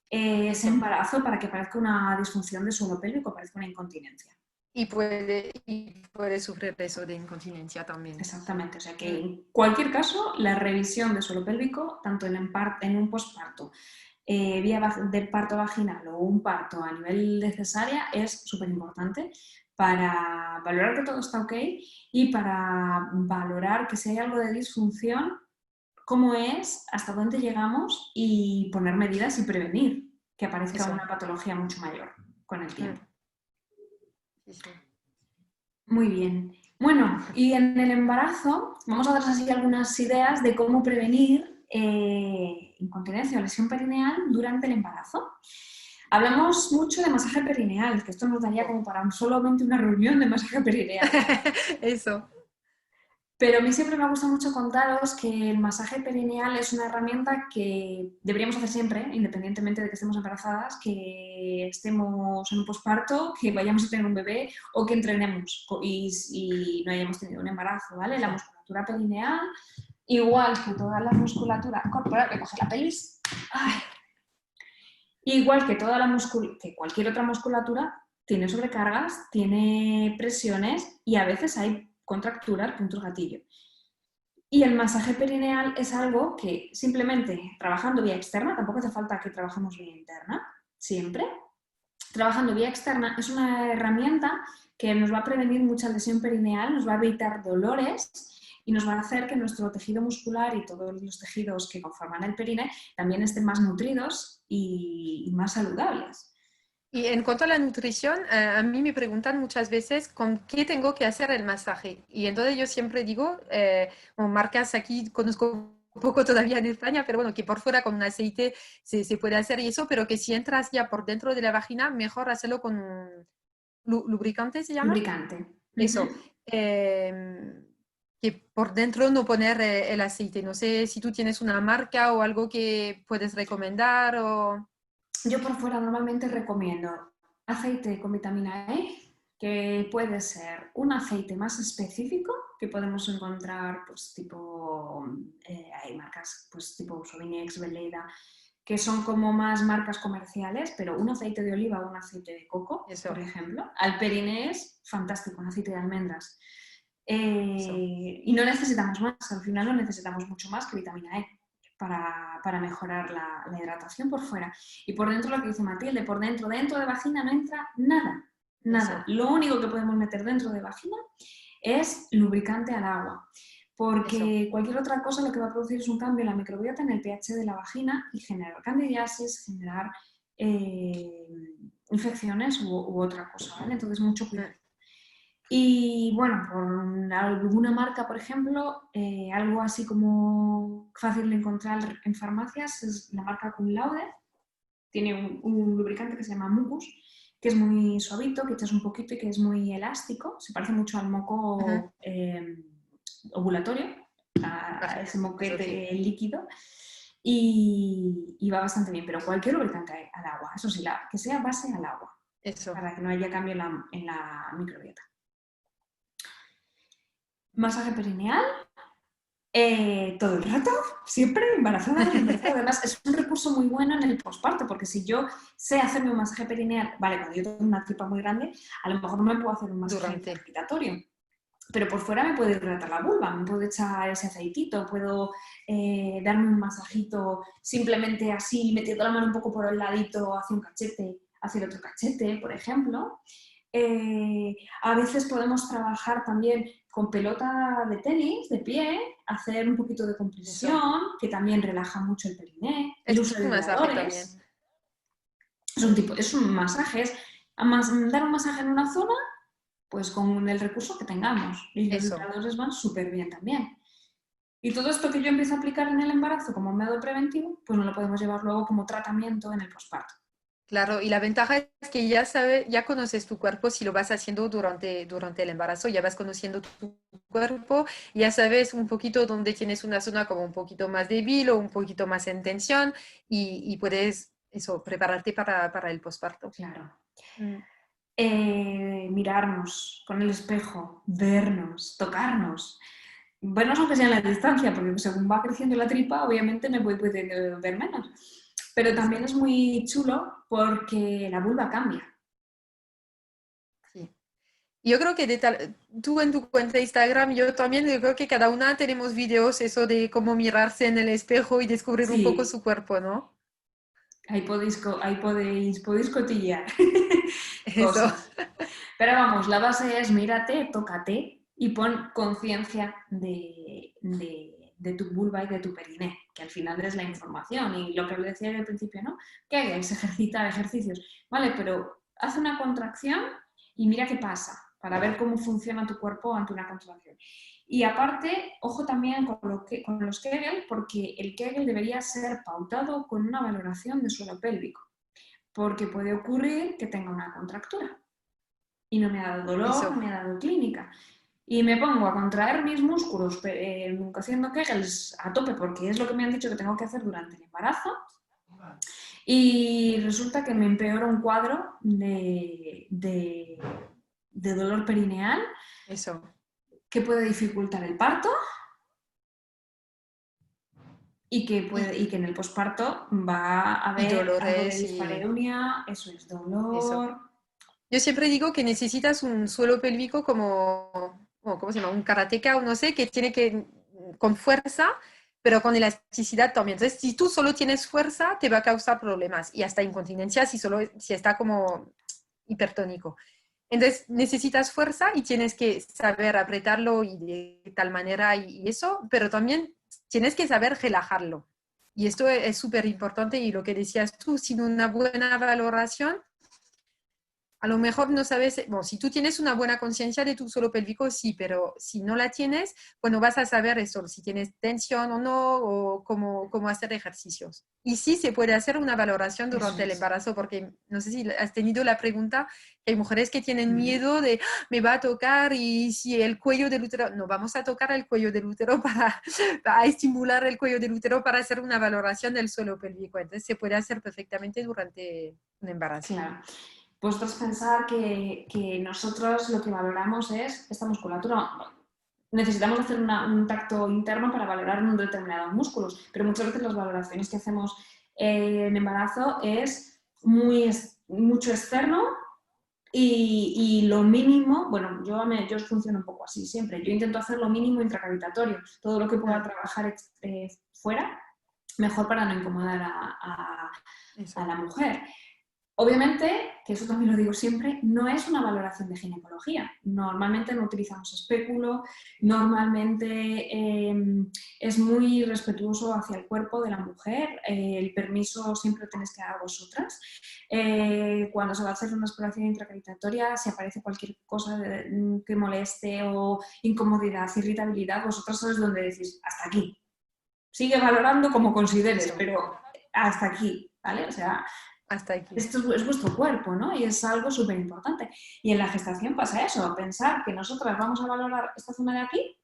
ese
Eso.
embarazo para que parezca una disfunción de suelo pélvico, parezca una incontinencia.
Y puede sufrir eso de incontinencia también.
Exactamente, o sea que
Mm.
en cualquier caso, la revisión de suelo pélvico, tanto en un posparto, vía de parto vaginal o un parto a nivel de cesárea, es súper importante para valorar que todo está ok y para valorar que si hay algo de disfunción, cómo es, hasta dónde llegamos y poner medidas y prevenir que aparezca
Eso.
una patología mucho mayor con el
Mm.
tiempo.
Sí, sí.
Muy bien. Bueno, y en el embarazo vamos a dar así algunas ideas de cómo prevenir incontinencia o lesión perineal durante el embarazo. Hablamos mucho de masaje perineal, que esto nos daría
Oh.
como para solamente una reunión de masaje perineal.
Eso.
Pero a mí siempre me gusta mucho contaros que el masaje perineal es una herramienta que deberíamos hacer siempre, independientemente de que estemos embarazadas, que estemos en un posparto, que vayamos a tener un bebé o que entrenemos y no hayamos tenido un embarazo, ¿vale? La
Eso.
musculatura perineal, igual que toda la musculatura corporal, que coge la pelvis, ¡ay! Igual que, que cualquier otra musculatura, tiene sobrecargas, tiene presiones y a veces hay contracturas, puntos gatillo. Y el masaje perineal es algo que simplemente trabajando vía externa, tampoco hace falta que trabajemos vía interna, siempre. Trabajando vía externa es una herramienta que nos va a prevenir mucha lesión perineal, nos va a evitar dolores y nos va a hacer que nuestro tejido muscular y todos los tejidos que conforman el perine también estén más nutridos y más saludables.
Y en cuanto a la nutrición, a mí me preguntan muchas veces con qué tengo que hacer el masaje. Y entonces yo siempre digo, como marcas aquí conozco un poco todavía en España, pero bueno, que por fuera con un aceite se puede hacer y eso, pero que si entras ya por dentro de la vagina, mejor hacerlo con un lubricante, ¿se llama?
Lubricante.
Eso. Que por dentro no poner el aceite. No sé si tú tienes una marca o algo que puedes recomendar o...
Yo por fuera normalmente recomiendo aceite con vitamina E, que puede ser un aceite más específico que podemos encontrar, pues tipo, hay marcas pues tipo Sovinex, Veleda, que son como más marcas comerciales, pero un aceite de oliva o un aceite de coco, por
Eso,
ejemplo, al periné es fantástico, un aceite de almendras.
eso.
Y no necesitamos más, al final no necesitamos mucho más que vitamina E para mejorar la hidratación por fuera. Y por dentro, lo que dice Matilde, por dentro de vagina no entra nada, nada.
Eso,
Lo único que podemos meter dentro de vagina es lubricante al agua,
eso,
porque cualquier otra cosa lo que va a producir es un cambio en la microbiota, en el pH de la vagina y generar candidiasis, generar infecciones u otra cosa, ¿vale? Entonces, mucho cuidado.
mm,
Y bueno, por alguna marca, por ejemplo, algo así como fácil de encontrar en farmacias es la marca Cum Laude. Tiene un lubricante que se llama Mucus, que es muy suavito, que echas un poquito y que es muy elástico. Se parece mucho al
ujú,
moco ovulatorio, a ese
vaginal, eso sí,
moquete líquido. Y va bastante bien, pero cualquier lubricante al agua, eso sí, que sea base al agua,
eso.
para que no haya cambio en la microbiota. Masaje perineal, todo el rato, siempre embarazada. Además, es un recurso muy bueno en el posparto, porque si yo sé hacerme un masaje perineal, vale, cuando yo tengo una tripa muy grande, a lo mejor no me puedo hacer un masaje
Durante,
respiratorio, pero por fuera me puedo hidratar la vulva, me puedo echar ese aceitito, puedo darme un masajito simplemente así, metiendo la mano un poco por el ladito hacia un cachete, hacia el otro cachete, por ejemplo. A veces podemos trabajar también con pelota de tenis, de pie, hacer un poquito de
eso.
compresión, que también relaja mucho el periné, el
Esto
uso
es
de
un masaje también.
vibradores. Es un masaje, dar un masaje en una zona, pues con el recurso que tengamos. Y los
Eso.
vibradores van súper bien también. Y todo esto que yo empiezo a aplicar en el embarazo como método preventivo, pues no lo podemos llevar luego como tratamiento en el posparto.
Claro, y la ventaja es que ya conoces tu cuerpo si lo vas haciendo durante el embarazo, ya vas conociendo tu cuerpo, ya sabes un poquito dónde tienes una zona como un poquito más débil o un poquito más en tensión y puedes eso, prepararte para el posparto.
Claro.
Mm,
Mirarnos con el espejo, vernos, tocarnos. Vernos aunque sea en la distancia, porque según va creciendo la tripa, obviamente me voy pudiendo ver menos. Pero también
eso,
es muy chulo porque la vulva cambia.
sí. Yo creo que tú en tu cuenta de Instagram, yo también, yo creo que cada una tenemos videos eso de cómo mirarse en el espejo y descubrir un poco
Sí,
su cuerpo, ¿no?
podéis cotillear
Eso,
cosas. Pero vamos, la base es mírate, tócate y pon conciencia de tu vulva y de tu periné, que al final es la información. Y lo que le decía al principio, ¿no? Que hagáis ejercitar ejercicios. Vale, pero haz una contracción y mira qué pasa, para ver cómo funciona tu cuerpo ante una contracción. Y aparte, ojo también con los Kegel, porque el Kegel debería ser pautado con una valoración de suelo pélvico, porque puede ocurrir que tenga una contractura y no me ha dado dolor, no
eso.
me ha dado clínica. Y me pongo a contraer mis músculos haciendo Kegels a tope porque es lo que me han dicho que tengo que hacer durante el embarazo y resulta que me empeora un cuadro de dolor perineal
Eso.
que puede dificultar el parto y que en el posparto va a
Y
haber algo de
dolores y
dispareunia, eso es
eso.
dolor.
Yo siempre digo que necesitas un suelo pélvico como, oh, ¿cómo se llama? Un karateca o no sé, que tiene que, con fuerza, pero con elasticidad también. Entonces, si tú solo tienes fuerza, te va a causar problemas y hasta incontinencia si está como hipertónico. Entonces, necesitas fuerza y tienes que saber apretarlo y de tal manera y eso, pero también tienes que saber relajarlo. Y esto es súper importante y lo que decías tú, sin una buena valoración, a lo mejor no sabes, bueno, si tú tienes una buena conciencia de tu suelo pélvico, sí, pero si no la tienes, bueno, vas a saber eso, si tienes tensión o no, o cómo hacer ejercicios. Y sí se puede hacer una valoración
Eso
durante el
es.
embarazo, porque no sé si has tenido la pregunta, que hay mujeres que tienen miedo de, "Ah, me va a tocar y si el cuello del útero, no, vamos a tocar el cuello del útero para estimular el cuello del útero para hacer una valoración del suelo pélvico. Entonces se puede hacer perfectamente durante un embarazo.
Claro. Vosotros pensar que nosotros lo que valoramos es esta musculatura. Necesitamos hacer un tacto interno para valorar un determinado músculos, pero muchas veces las valoraciones que hacemos en embarazo es mucho externo y lo mínimo, bueno, yo funciono un poco así siempre, yo intento hacer lo mínimo intracavitatorio, todo lo que pueda
Mm,
trabajar fuera, mejor para no incomodar a
eso.
la mujer. Obviamente, que eso también lo digo siempre, no es una valoración de ginecología. Normalmente no utilizamos espéculo, normalmente es muy respetuoso hacia el cuerpo de la mujer, el permiso siempre lo tenéis que dar a vosotras. Cuando se va a hacer una exploración intracavitatoria, si aparece cualquier cosa que moleste o incomodidad, irritabilidad, vosotras sois donde decís, hasta aquí. Sigue valorando como consideres,
Eso,
pero hasta aquí, ¿vale? O sea,
hasta aquí.
esto es vuestro cuerpo, ¿no? Y es algo súper importante. Y en la gestación pasa eso, pensar que nosotras vamos a valorar esta zona de aquí,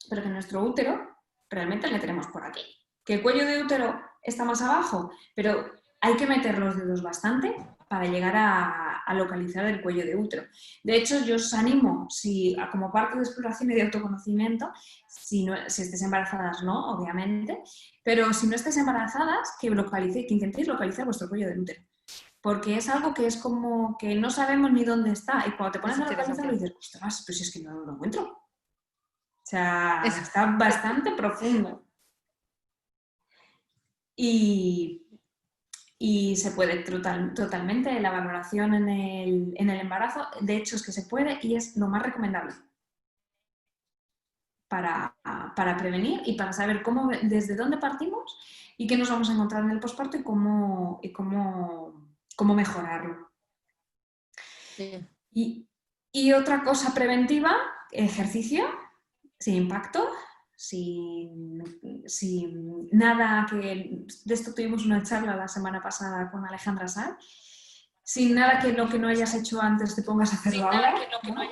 pero que nuestro útero realmente le tenemos por aquí. Que el cuello de útero está más abajo, pero hay que meter los dedos bastante para llegar a localizar el cuello de útero. De hecho, yo os animo, si como parte de exploración y de autoconocimiento, si estéis embarazadas, no, obviamente, pero si no estáis embarazadas, que intentéis localizar vuestro cuello de útero porque es algo que es como que no sabemos ni dónde está. Y cuando te pones
Es
a localizarlo
interesante.
dices, ostras, pues es que no lo encuentro. O sea,
Eso.
está bastante profundo. Y, y se puede totalmente la valoración en el embarazo. De hecho, es que se puede y es lo más recomendable para prevenir y para saber desde dónde partimos y qué nos vamos a encontrar en el posparto cómo mejorarlo.
Sí.
Y, y otra cosa preventiva, ejercicio, sin impacto, sin nada que... De esto tuvimos una charla la semana pasada con Alejandra Sal, sin nada que lo que no hayas hecho antes te pongas a hacerlo ahora, ¿no?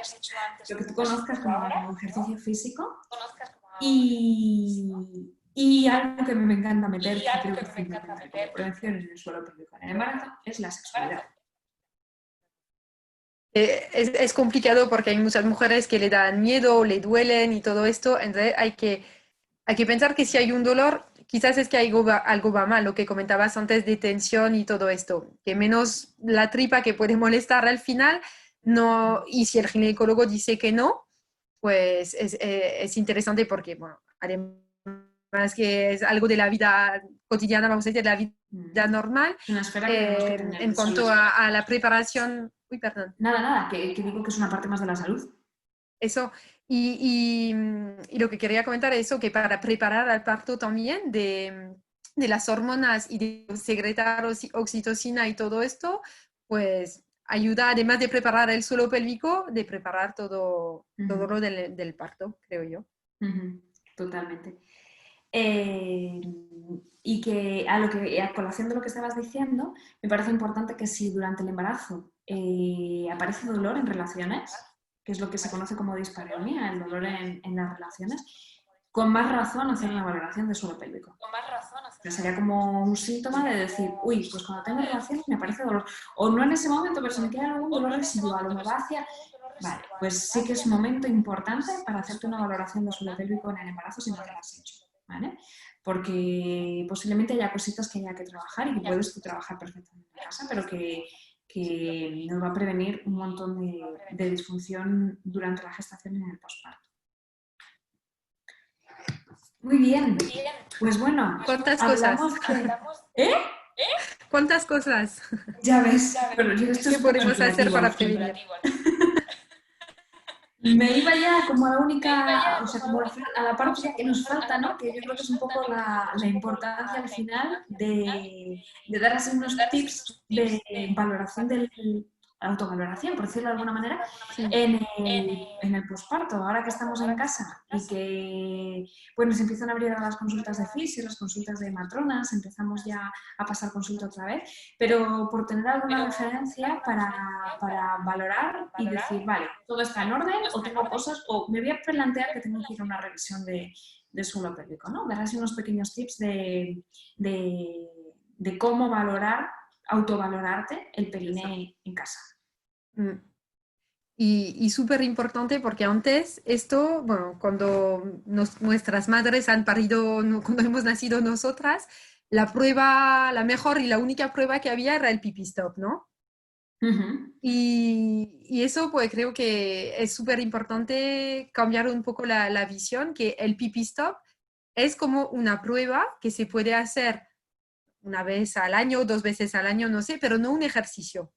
Lo que tú conozcas como ejercicio físico y algo que me encanta meter, que creo que funciona como prevención en el suelo pélvico en el embarazo, es la sexualidad.
Es complicado porque hay muchas mujeres que le dan miedo, le duelen y todo esto. Entonces hay que pensar que si hay un dolor, quizás es que algo va mal, lo que comentabas antes de tensión y todo esto, que menos la tripa que puede molestar al final, no, y si el ginecólogo dice que no, pues es interesante porque, bueno, además que es algo de la vida cotidiana, vamos a decir, de la vida normal.
Es una esfera que tenemos que tener
En
de salud.
cuanto a la preparación, uy, perdón.
Nada, que digo que es una parte más de la salud.
Eso, y lo que quería comentar es eso, que para preparar al parto también de las hormonas y de secretar oxitocina y todo esto, pues ayuda, además de preparar el suelo pélvico, de preparar todo lo del parto, creo yo.
Totalmente. Eh, y que a colación de lo que estabas diciendo, me parece importante que si durante el embarazo aparece dolor en relaciones, que es lo que se conoce como dispareunia, el dolor en las relaciones, con más razón hacer una valoración de suelo pélvico. Que sería como un síntoma de decir, uy, pues cuando tengo relaciones me aparece dolor. O no en ese momento, pero si me queda algún dolor residual o me va hacia... Vale, pues sí que es un momento importante para hacerte una valoración de suelo pélvico en el embarazo si no te lo has hecho. ¿vale? Porque posiblemente haya cositas que haya que trabajar y que puedes tú trabajar perfectamente en casa, pero que nos va a prevenir un montón de disfunción durante la gestación y en el posparto. Muy bien, pues bueno,
¿Cuántas cosas?
hablamos que... ¿Eh?
¿Cuántas cosas
Ya ves, pero esto es
que
un poco
podemos hacer
especulativo al
para
final.
prevenir?
Me iba ya como a la única, o sea, como a la parte ya que nos falta, ¿no? Que yo creo que es un poco la importancia al final de dar así unos tips de valoración del autovaloración, por decirlo de alguna manera,
Sí.
en el posparto, ahora que estamos en casa y que pues nos empiezan a abrir las consultas de fisio, las consultas de matronas, empezamos ya a pasar consulta otra vez, pero por tener alguna referencia para valorar y decir, vale, todo está en orden o tengo cosas, o me voy a plantear que tengo que ir a una revisión de suelo pélvico, ¿no? Dar así unos pequeños tips de cómo valorar, autovalorarte el periné en casa.
Mm. Y súper importante porque antes esto, bueno, cuando nuestras madres han parido, cuando hemos nacido nosotras, la prueba, la mejor y la única prueba que había era el pipí stop, ¿no?
Uh-huh.
Y eso pues creo que es súper importante cambiar un poco la visión, que el pipí stop es como una prueba que se puede hacer una vez al año, 2 veces al año, no sé, pero no un ejercicio.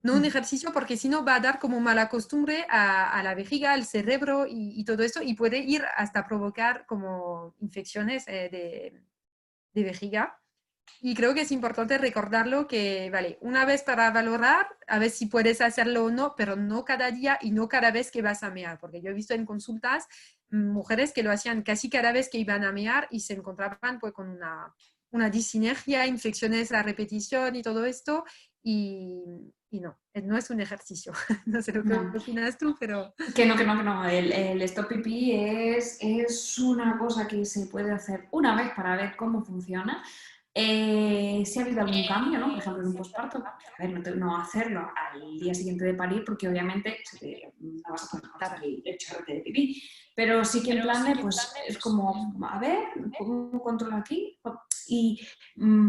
No un ejercicio porque si no va a dar como mala costumbre a la vejiga, al cerebro y todo esto y puede ir hasta provocar como infecciones de vejiga. Y creo que es importante recordarlo que, vale, una vez para valorar, a ver si puedes hacerlo o no, pero no cada día y no cada vez que vas a mear, porque yo he visto en consultas mujeres que lo hacían casi cada vez que iban a mear y se encontraban pues con una disinergia, infecciones a repetición y todo esto, y, y no es un ejercicio. No sé lo que
No.
opinas tú, pero...
Que no. El stop pipí es una cosa que se puede hacer una vez para ver cómo funciona. Si ha habido algún cambio, ¿no? Por ejemplo, en un posparto, a ver, no hacerlo al día siguiente de parir porque obviamente no vas a poder cortar el chorrete de pipí. Pero sí que en plan de, pues es como, a ver, ¿cómo controlo aquí? Y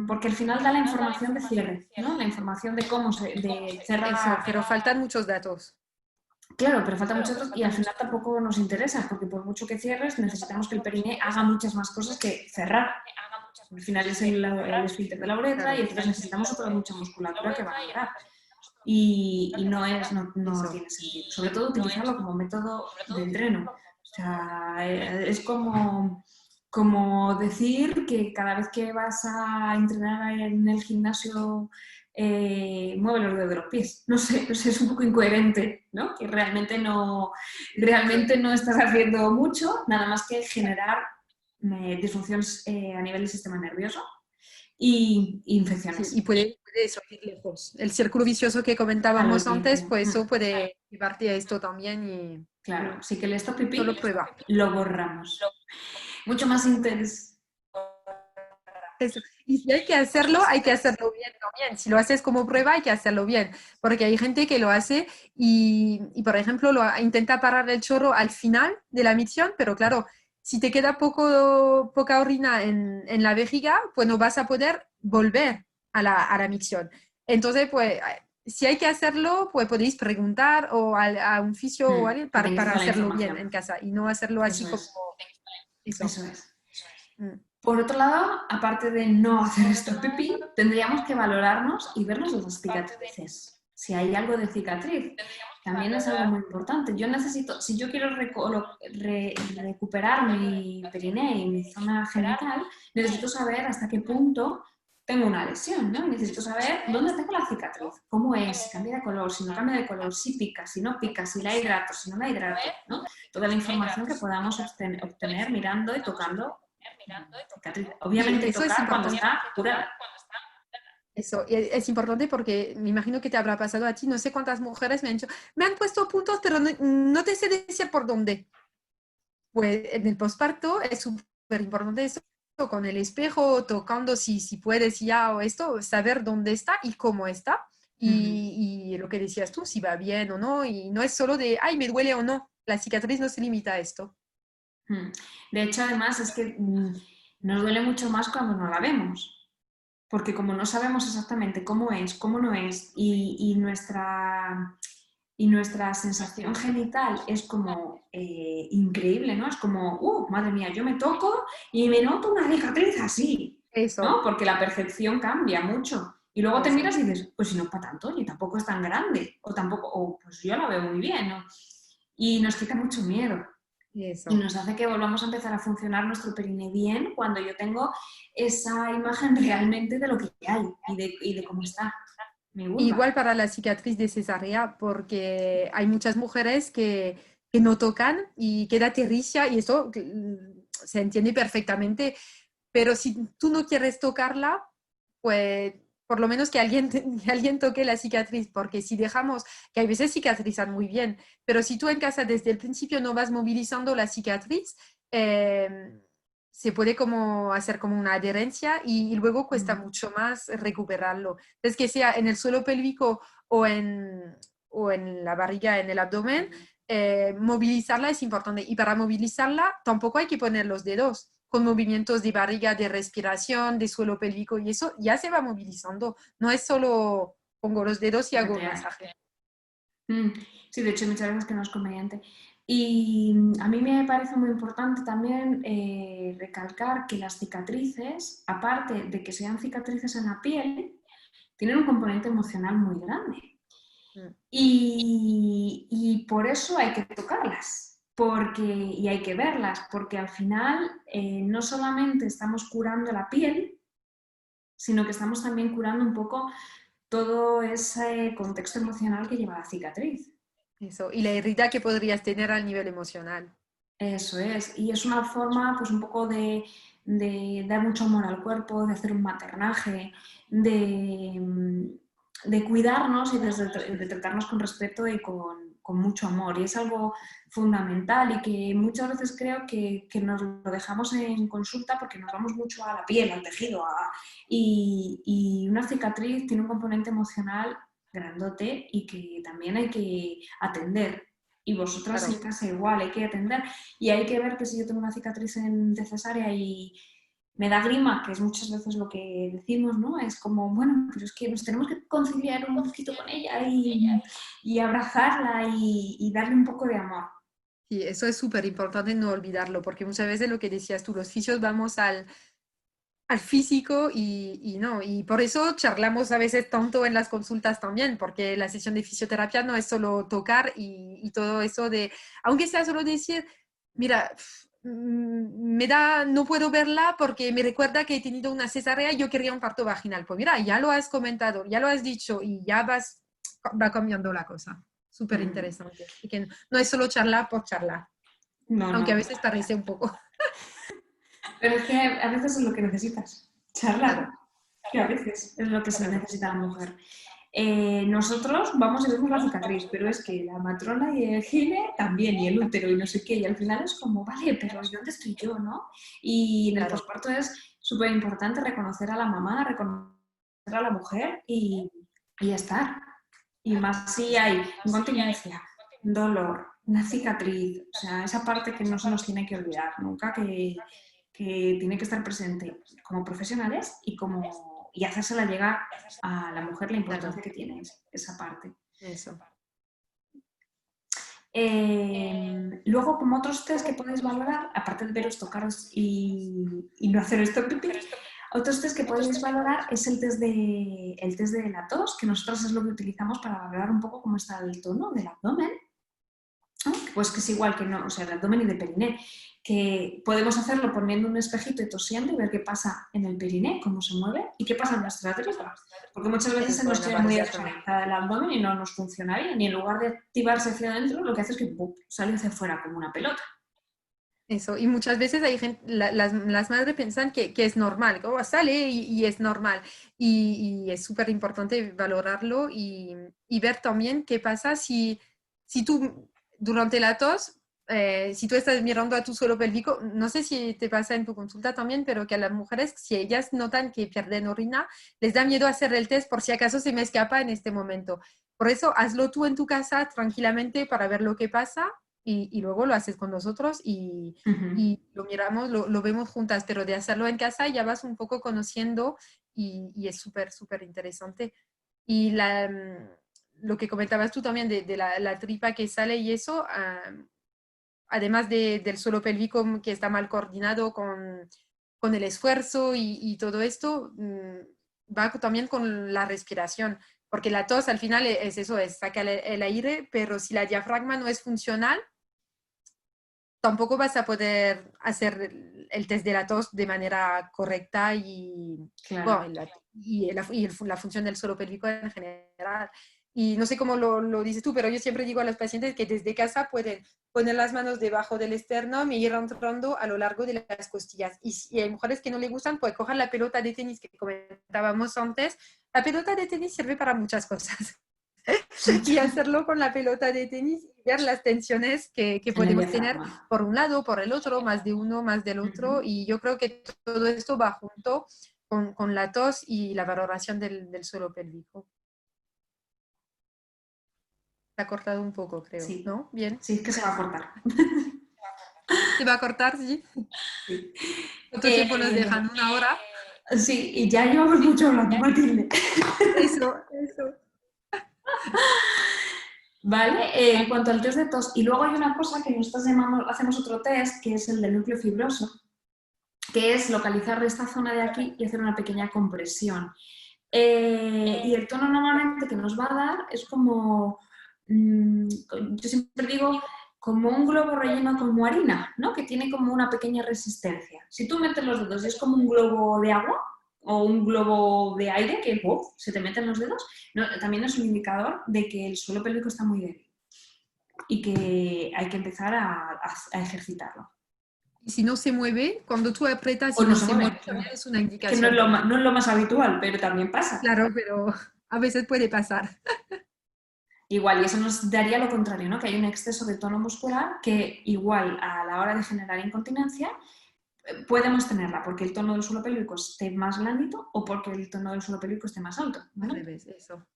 porque al final da la información de cierre, ¿no? La información de cómo de cerrar.
Eso, pero faltan muchos datos.
Claro, pero falta mucho y al final tampoco nos interesa, porque por mucho que cierres, necesitamos que el periné haga muchas más cosas que cerrar. Al final es el esfínter de la uretra, claro, y entonces necesitamos otra mucha musculatura que va a valorar. Y no tiene sentido. Sobre todo utilizarlo como método de entreno. O sea, es como decir que cada vez que vas a entrenar en el gimnasio mueve los dedos de los pies. No sé, es un poco incoherente, ¿no? Que realmente no estás haciendo mucho, nada más que generar disfunciones a nivel del sistema nervioso y infecciones.
Sí, y puede eso ir lejos. El círculo vicioso que comentábamos antes, pues eso puede llevarte a esto también y
claro, sí que el stop pipí
solo prueba.
lo borramos. Mucho más intenso.
Eso. Y si hay que hacerlo bien también. Si lo haces como prueba, hay que hacerlo bien. Porque hay gente que lo hace y por ejemplo, intenta parar el chorro al final de la micción, pero claro, si te queda poca orina en la vejiga, pues no vas a poder volver a la micción. Entonces, pues, si hay que hacerlo, pues podéis preguntar o a un fisio o alguien para hacerlo bien en casa y no hacerlo así como...
Eso es.
Mm.
Por otro lado, aparte de no hacer stop pipí, tendríamos que valorarnos y vernos las cicatrices. Si hay algo de cicatriz, también es algo muy importante. Yo necesito, si yo quiero recuperar mi periné y mi zona genital, necesito saber hasta qué punto tengo una lesión, ¿no? Necesito saber dónde tengo la cicatriz, cómo es, si cambia de color, si no cambia de color, si pica, si no pica, si la hidrato, si no la hidrato, ¿no? Toda la información que podamos obtener mirando y tocando cicatriz. Obviamente
eso es
tocar cuando
importante.
está curada.
Eso es importante porque me imagino que te habrá pasado a ti. No sé cuántas mujeres me han dicho, me han puesto puntos, pero no te sé decir por dónde. Pues en el posparto es súper importante eso, con el espejo, tocando si puedes ya o esto, saber dónde está y cómo está. Y lo que decías tú, si va bien o no. Y no es solo de, ay, me duele o no. La cicatriz no se limita a esto.
Mm. De hecho, además, es que nos duele mucho más cuando no la vemos, porque como no sabemos exactamente cómo es, cómo no es, y nuestra sensación genital es como increíble, ¿no? Es como, madre mía, yo me toco y me noto una cicatriz así, ¿no?
Eso,
Porque la percepción cambia mucho. Y luego te
eso,
miras y dices, pues si no es para tanto, ni tampoco es tan grande, o tampoco, o pues yo la veo muy bien, ¿no? Y nos quita mucho miedo. Y
eso.
nos hace que volvamos a empezar a funcionar nuestro perine bien cuando yo tengo esa imagen realmente de lo que hay y de cómo está mi vulva.
Igual para la cicatriz de cesárea, porque hay muchas mujeres que no tocan y queda terricia y eso se entiende perfectamente, pero si tú no quieres tocarla, pues por lo menos que alguien, que alguien toque la cicatriz, porque si dejamos, que hay veces cicatrizan muy bien, pero si tú en casa desde el principio no vas movilizando la cicatriz, se puede como hacer como una adherencia y luego cuesta
Mm.
mucho más recuperarlo. Es que sea en el suelo pélvico o en la barriga, en el abdomen, movilizarla es importante. Y para movilizarla tampoco hay que poner los dedos. Con movimientos de barriga, de respiración, de suelo pélvico y eso ya se va movilizando. No es solo pongo los dedos y hago un
Toquetear.
masaje.
Mm. Sí, de hecho, muchas veces que no es conveniente. Y a mí me parece muy importante también recalcar que las cicatrices, aparte de que sean cicatrices en la piel, tienen un componente emocional muy grande.
Mm.
Y por eso hay que tocarlas y hay que verlas, porque al final no solamente estamos curando la piel, sino que estamos también curando un poco todo ese contexto emocional que lleva la cicatriz.
Eso. Y la herida que podrías tener a nivel emocional.
Eso es, y es una forma pues un poco de dar mucho amor al cuerpo, de hacer un maternaje, de cuidarnos y de tratarnos con respeto y con mucho amor. Y es algo fundamental y que muchas veces creo que nos lo dejamos en consulta porque nos vamos mucho a la piel, al tejido, y una cicatriz tiene un componente emocional grandote y que también hay que atender. Y vosotras en
Claro.
casa igual, hay que atender. Y hay que ver que si yo tengo una cicatriz de cesárea y me da grima, que es muchas veces lo que decimos, ¿no? Es como, bueno, pero es que nos tenemos que conciliar un poquito con ella y abrazarla y darle un poco de amor.
Y eso es súper importante no olvidarlo, porque muchas veces lo que decías tú, los fisios vamos al físico y no, y por eso charlamos a veces tanto en las consultas también, porque la sesión de fisioterapia no es solo tocar y todo eso de, aunque sea solo decir, mira, me da, no puedo verla porque me recuerda que he tenido una cesárea y yo quería un parto vaginal. Pues mira, ya lo has comentado, ya lo has dicho y ya va cambiando la cosa. Súper
Mm.
interesante. Y que no es solo charlar por charlar,
No,
aunque a
no.
veces parece un poco.
Pero es que a veces es lo que necesitas, charlar,
Claro,
que a veces es lo que se necesita a la mujer. Nosotros vamos y vemos la cicatriz, pero es que la matrona y el gine también, y el útero y no sé qué, y al final es como, vale, pero ¿y dónde estoy yo, no? Y en el
claro,
posparto es súper importante reconocer a la mamá, reconocer a la mujer y estar. Y más si hay incontinencia, dolor, una cicatriz, o sea, esa parte que no se nos tiene que olvidar nunca, que tiene que estar presente como profesionales y hacérsela llegar a la mujer la
claro,
importancia que tiene esa parte.
eso.
Luego, como otros test que podéis valorar, aparte de veros, tocaros y no hacer esto pipí, otros test que podéis valorar es el test de la tos, que nosotros es lo que utilizamos para valorar un poco cómo está el tono del abdomen, ¿no? Pues que es igual que no, o sea, el abdomen y de periné, que podemos hacerlo poniendo un espejito y tosiendo y ver qué pasa en el periné, cómo se mueve y qué pasa en nuestra tripa. Porque muchas veces se
Eso
nos
en la
queda muy
barriga también.
desconectada el abdomen y no nos funciona bien. Y en lugar de activarse hacia adentro, lo que hace es que ¡pum!, sale hacia afuera como una pelota.
Eso, y muchas veces hay gente, las madres piensan que es normal, que oh, sale y es normal. Y es súper importante valorarlo y ver también qué pasa si tú durante la tos, si tú estás mirando a tu suelo pélvico, no sé si te pasa en tu consulta también, pero que a las mujeres, si ellas notan que pierden orina, les da miedo hacer el test por si acaso se me escapa en este momento. Por eso hazlo tú en tu casa tranquilamente para ver lo que pasa y luego lo haces con nosotros y lo miramos, lo vemos juntas, pero de hacerlo en casa ya vas un poco conociendo y es súper, súper interesante. Y lo que comentabas tú también de la tripa que sale y eso, además del suelo pélvico que está mal coordinado con el esfuerzo y todo esto, va también con la respiración, porque la tos al final es eso, es sacar el aire, pero si la diafragma no es funcional, tampoco vas a poder hacer el test de la tos de manera correcta
Claro.
bueno, la función del suelo pélvico en general. Y no sé cómo lo dices tú, pero yo siempre digo a los pacientes que desde casa pueden poner las manos debajo del esternón y ir entrando a lo largo de las costillas. Y si hay mujeres que no le gustan, pues cojan la pelota de tenis que comentábamos antes. La pelota de tenis sirve para muchas cosas. Y hacerlo con la pelota de tenis y ver las tensiones que
En el
podemos tener
diafragma.
por un lado, por el otro, más de uno, más del otro. Y yo creo que todo esto va junto con la tos y la valoración del suelo pélvico. Se ha cortado un poco, creo,
Sí,
¿no? Bien.
sí, es que se va a cortar.
¿Se va a cortar? Sí.
Sí.
¿Cuánto
Eh,
tiempo nos dejan? ¿Una hora?
sí, y ya llevamos mucho hablando, Matilde.
Eso.
¿Vale? En cuanto al test de tos, y luego hay una cosa que nosotros hacemos otro test, que es el del núcleo fibroso, que es localizar esta zona de aquí y hacer una pequeña compresión. Y el tono normalmente que nos va a dar es como, yo siempre digo, como un globo relleno como harina, ¿no? Que tiene como una pequeña resistencia. Si tú metes los dedos y es como un globo de agua o un globo de aire que se te meten los dedos, ¿no? También es un indicador de que el suelo pélvico está muy débil y que hay que empezar a ejercitarlo.
Y si no se mueve, cuando tú aprietas
O
y
no
no
se
se
mueve,
mueve, también es una
que no es,
indicación que
no es lo más habitual, pero también pasa.
claro, pero a veces puede pasar.
Igual, y eso nos daría lo contrario, ¿no? Que hay un exceso de tono muscular que igual a la hora de generar incontinencia podemos tenerla porque el tono del suelo pélvico esté más blandito o porque el tono del suelo pélvico esté más alto,
Al
¿vale?
revés, eso.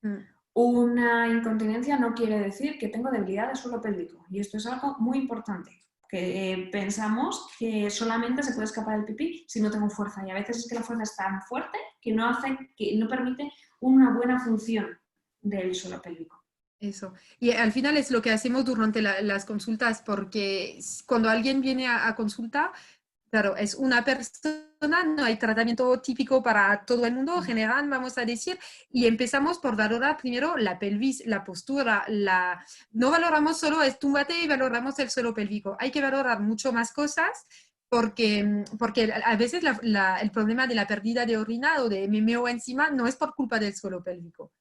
Mm.
Una incontinencia no quiere decir que tengo debilidad de suelo pélvico y esto es algo muy importante, que pensamos que solamente se puede escapar el pipí si no tengo fuerza y a veces es que la fuerza es tan fuerte que no permite una buena función del suelo pélvico.
Eso. Y al final es lo que hacemos durante las consultas, porque cuando alguien viene a consulta, claro, es una persona, no hay tratamiento típico para todo el mundo, general, vamos a decir, y empezamos por valorar primero la pelvis, la postura, no valoramos solo el túmbate y valoramos el suelo pélvico, hay que valorar mucho más cosas. Porque a veces el problema de la pérdida de orina o de me meo encima no es por culpa del suelo pélvico.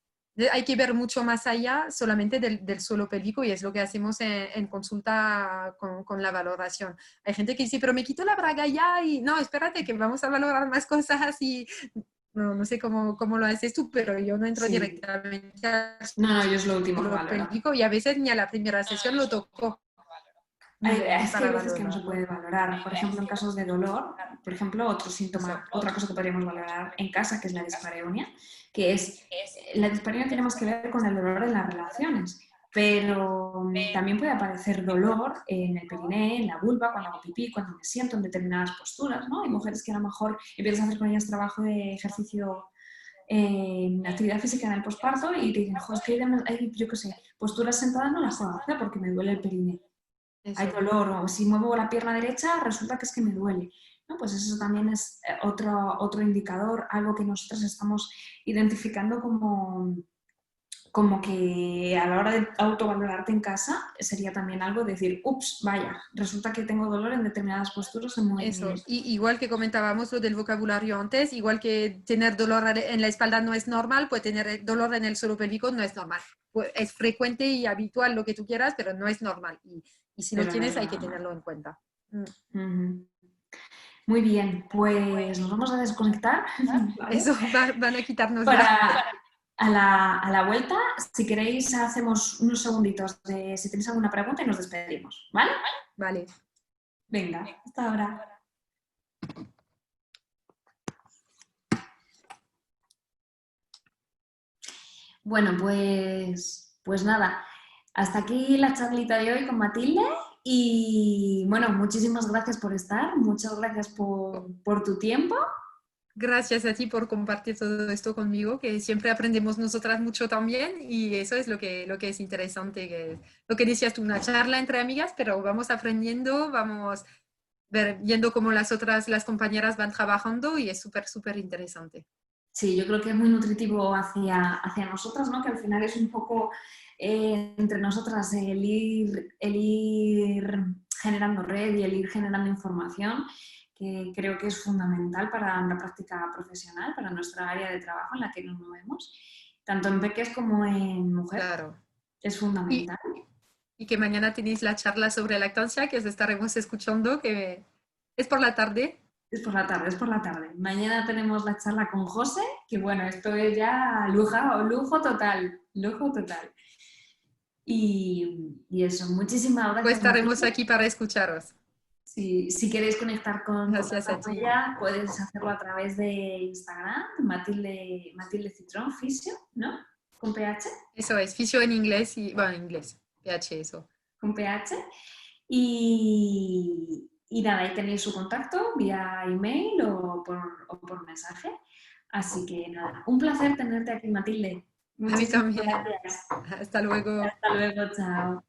Hay que ver mucho más allá solamente del suelo pélvico y es lo que hacemos en consulta con la valoración. Hay gente que dice, pero me quito la braga ya y no, espérate que vamos a valorar más cosas y no sé cómo lo haces tú, pero yo no entro
Sí,
directamente al
no, no, yo es lo último que
suelo
valoro.
pélvico y a veces ni a la primera sesión lo toco
Es que hay
para
veces que no se
valorarlo.
puede valorar. Por ejemplo, en casos de dolor, por ejemplo, otro
Eso,
síntoma, otra cosa que podríamos valorar en casa, que es la dispareunia, que es, la dispareunia tiene más que ver con el dolor en las relaciones, pero también puede aparecer dolor en el periné, en la vulva, cuando hago pipí, cuando me siento en determinadas posturas, ¿no? Hay mujeres que a lo mejor empiezas a hacer con ellas trabajo de ejercicio actividad física en el posparto y te dicen, jo, es que hay, yo qué sé, posturas sentadas no las puedo hacer porque me duele el periné. Hay
eso.
dolor, o si muevo la pierna derecha, resulta que es que me duele. ¿No? Pues eso también es otro indicador, algo que nosotros estamos identificando como que a la hora de autovalorarte en casa sería también algo de decir, ups, vaya, resulta que tengo dolor en determinadas posturas en
Eso,
movimiento.
igual que comentábamos lo del vocabulario antes, igual que tener dolor en la espalda no es normal, pues tener dolor en el suelo pélvico no es normal. Pues es frecuente y habitual lo que tú quieras, pero no es normal. Y si lo
Pero no
tienes
es lo
hay que
normal.
tenerlo en cuenta. Mm.
Uh-huh. Muy bien, pues nos vamos a desconectar, ¿vale?
Eso, van a quitarnos ya.
Para a la vuelta, si queréis, hacemos unos segunditos de si tenéis alguna pregunta y nos despedimos, ¿vale?
Vale.
Venga, hasta ahora. Bueno, pues nada. hasta aquí la charlita de hoy con Matilde y bueno, muchísimas gracias por estar, muchas gracias por tu tiempo.
Gracias a ti por compartir todo esto conmigo, que siempre aprendemos nosotras mucho también y eso es lo que es interesante, que lo que decías tú, una charla entre amigas, pero vamos aprendiendo, vamos viendo cómo las otras, las compañeras van trabajando y es súper, súper interesante.
Sí, yo creo que es muy nutritivo hacia nosotras, ¿no? Que al final es un poco entre nosotras el ir generando red y el ir generando información, que creo que es fundamental para una práctica profesional, para nuestra área de trabajo en la que nos movemos, tanto en peques como en mujer.
Claro.
Es
Y,
fundamental.
y que mañana tenéis la charla sobre lactancia que os estaremos escuchando, que es por la tarde.
Es por la tarde, es por la tarde. Mañana tenemos la charla con José, que bueno, esto es ya lujo total, lujo total. Y eso, muchísimas
Pues
gracias,
estaremos
Matilde.
aquí para escucharos.
Si queréis conectar
Gracias
contactar
a
con
ti.
ella, puedes hacerlo a través de Instagram, Matilde Citrón, Fisio, ¿no? Con PH,
Eso es, fisio en inglés y, bueno, en inglés, PH, eso.
con PH. Y nada, ahí tenéis su contacto vía email o por mensaje. Así que nada, un placer tenerte aquí, Matilde.
A mí
Muchísimas
también.
gracias.
Hasta luego.
Hasta luego, chao.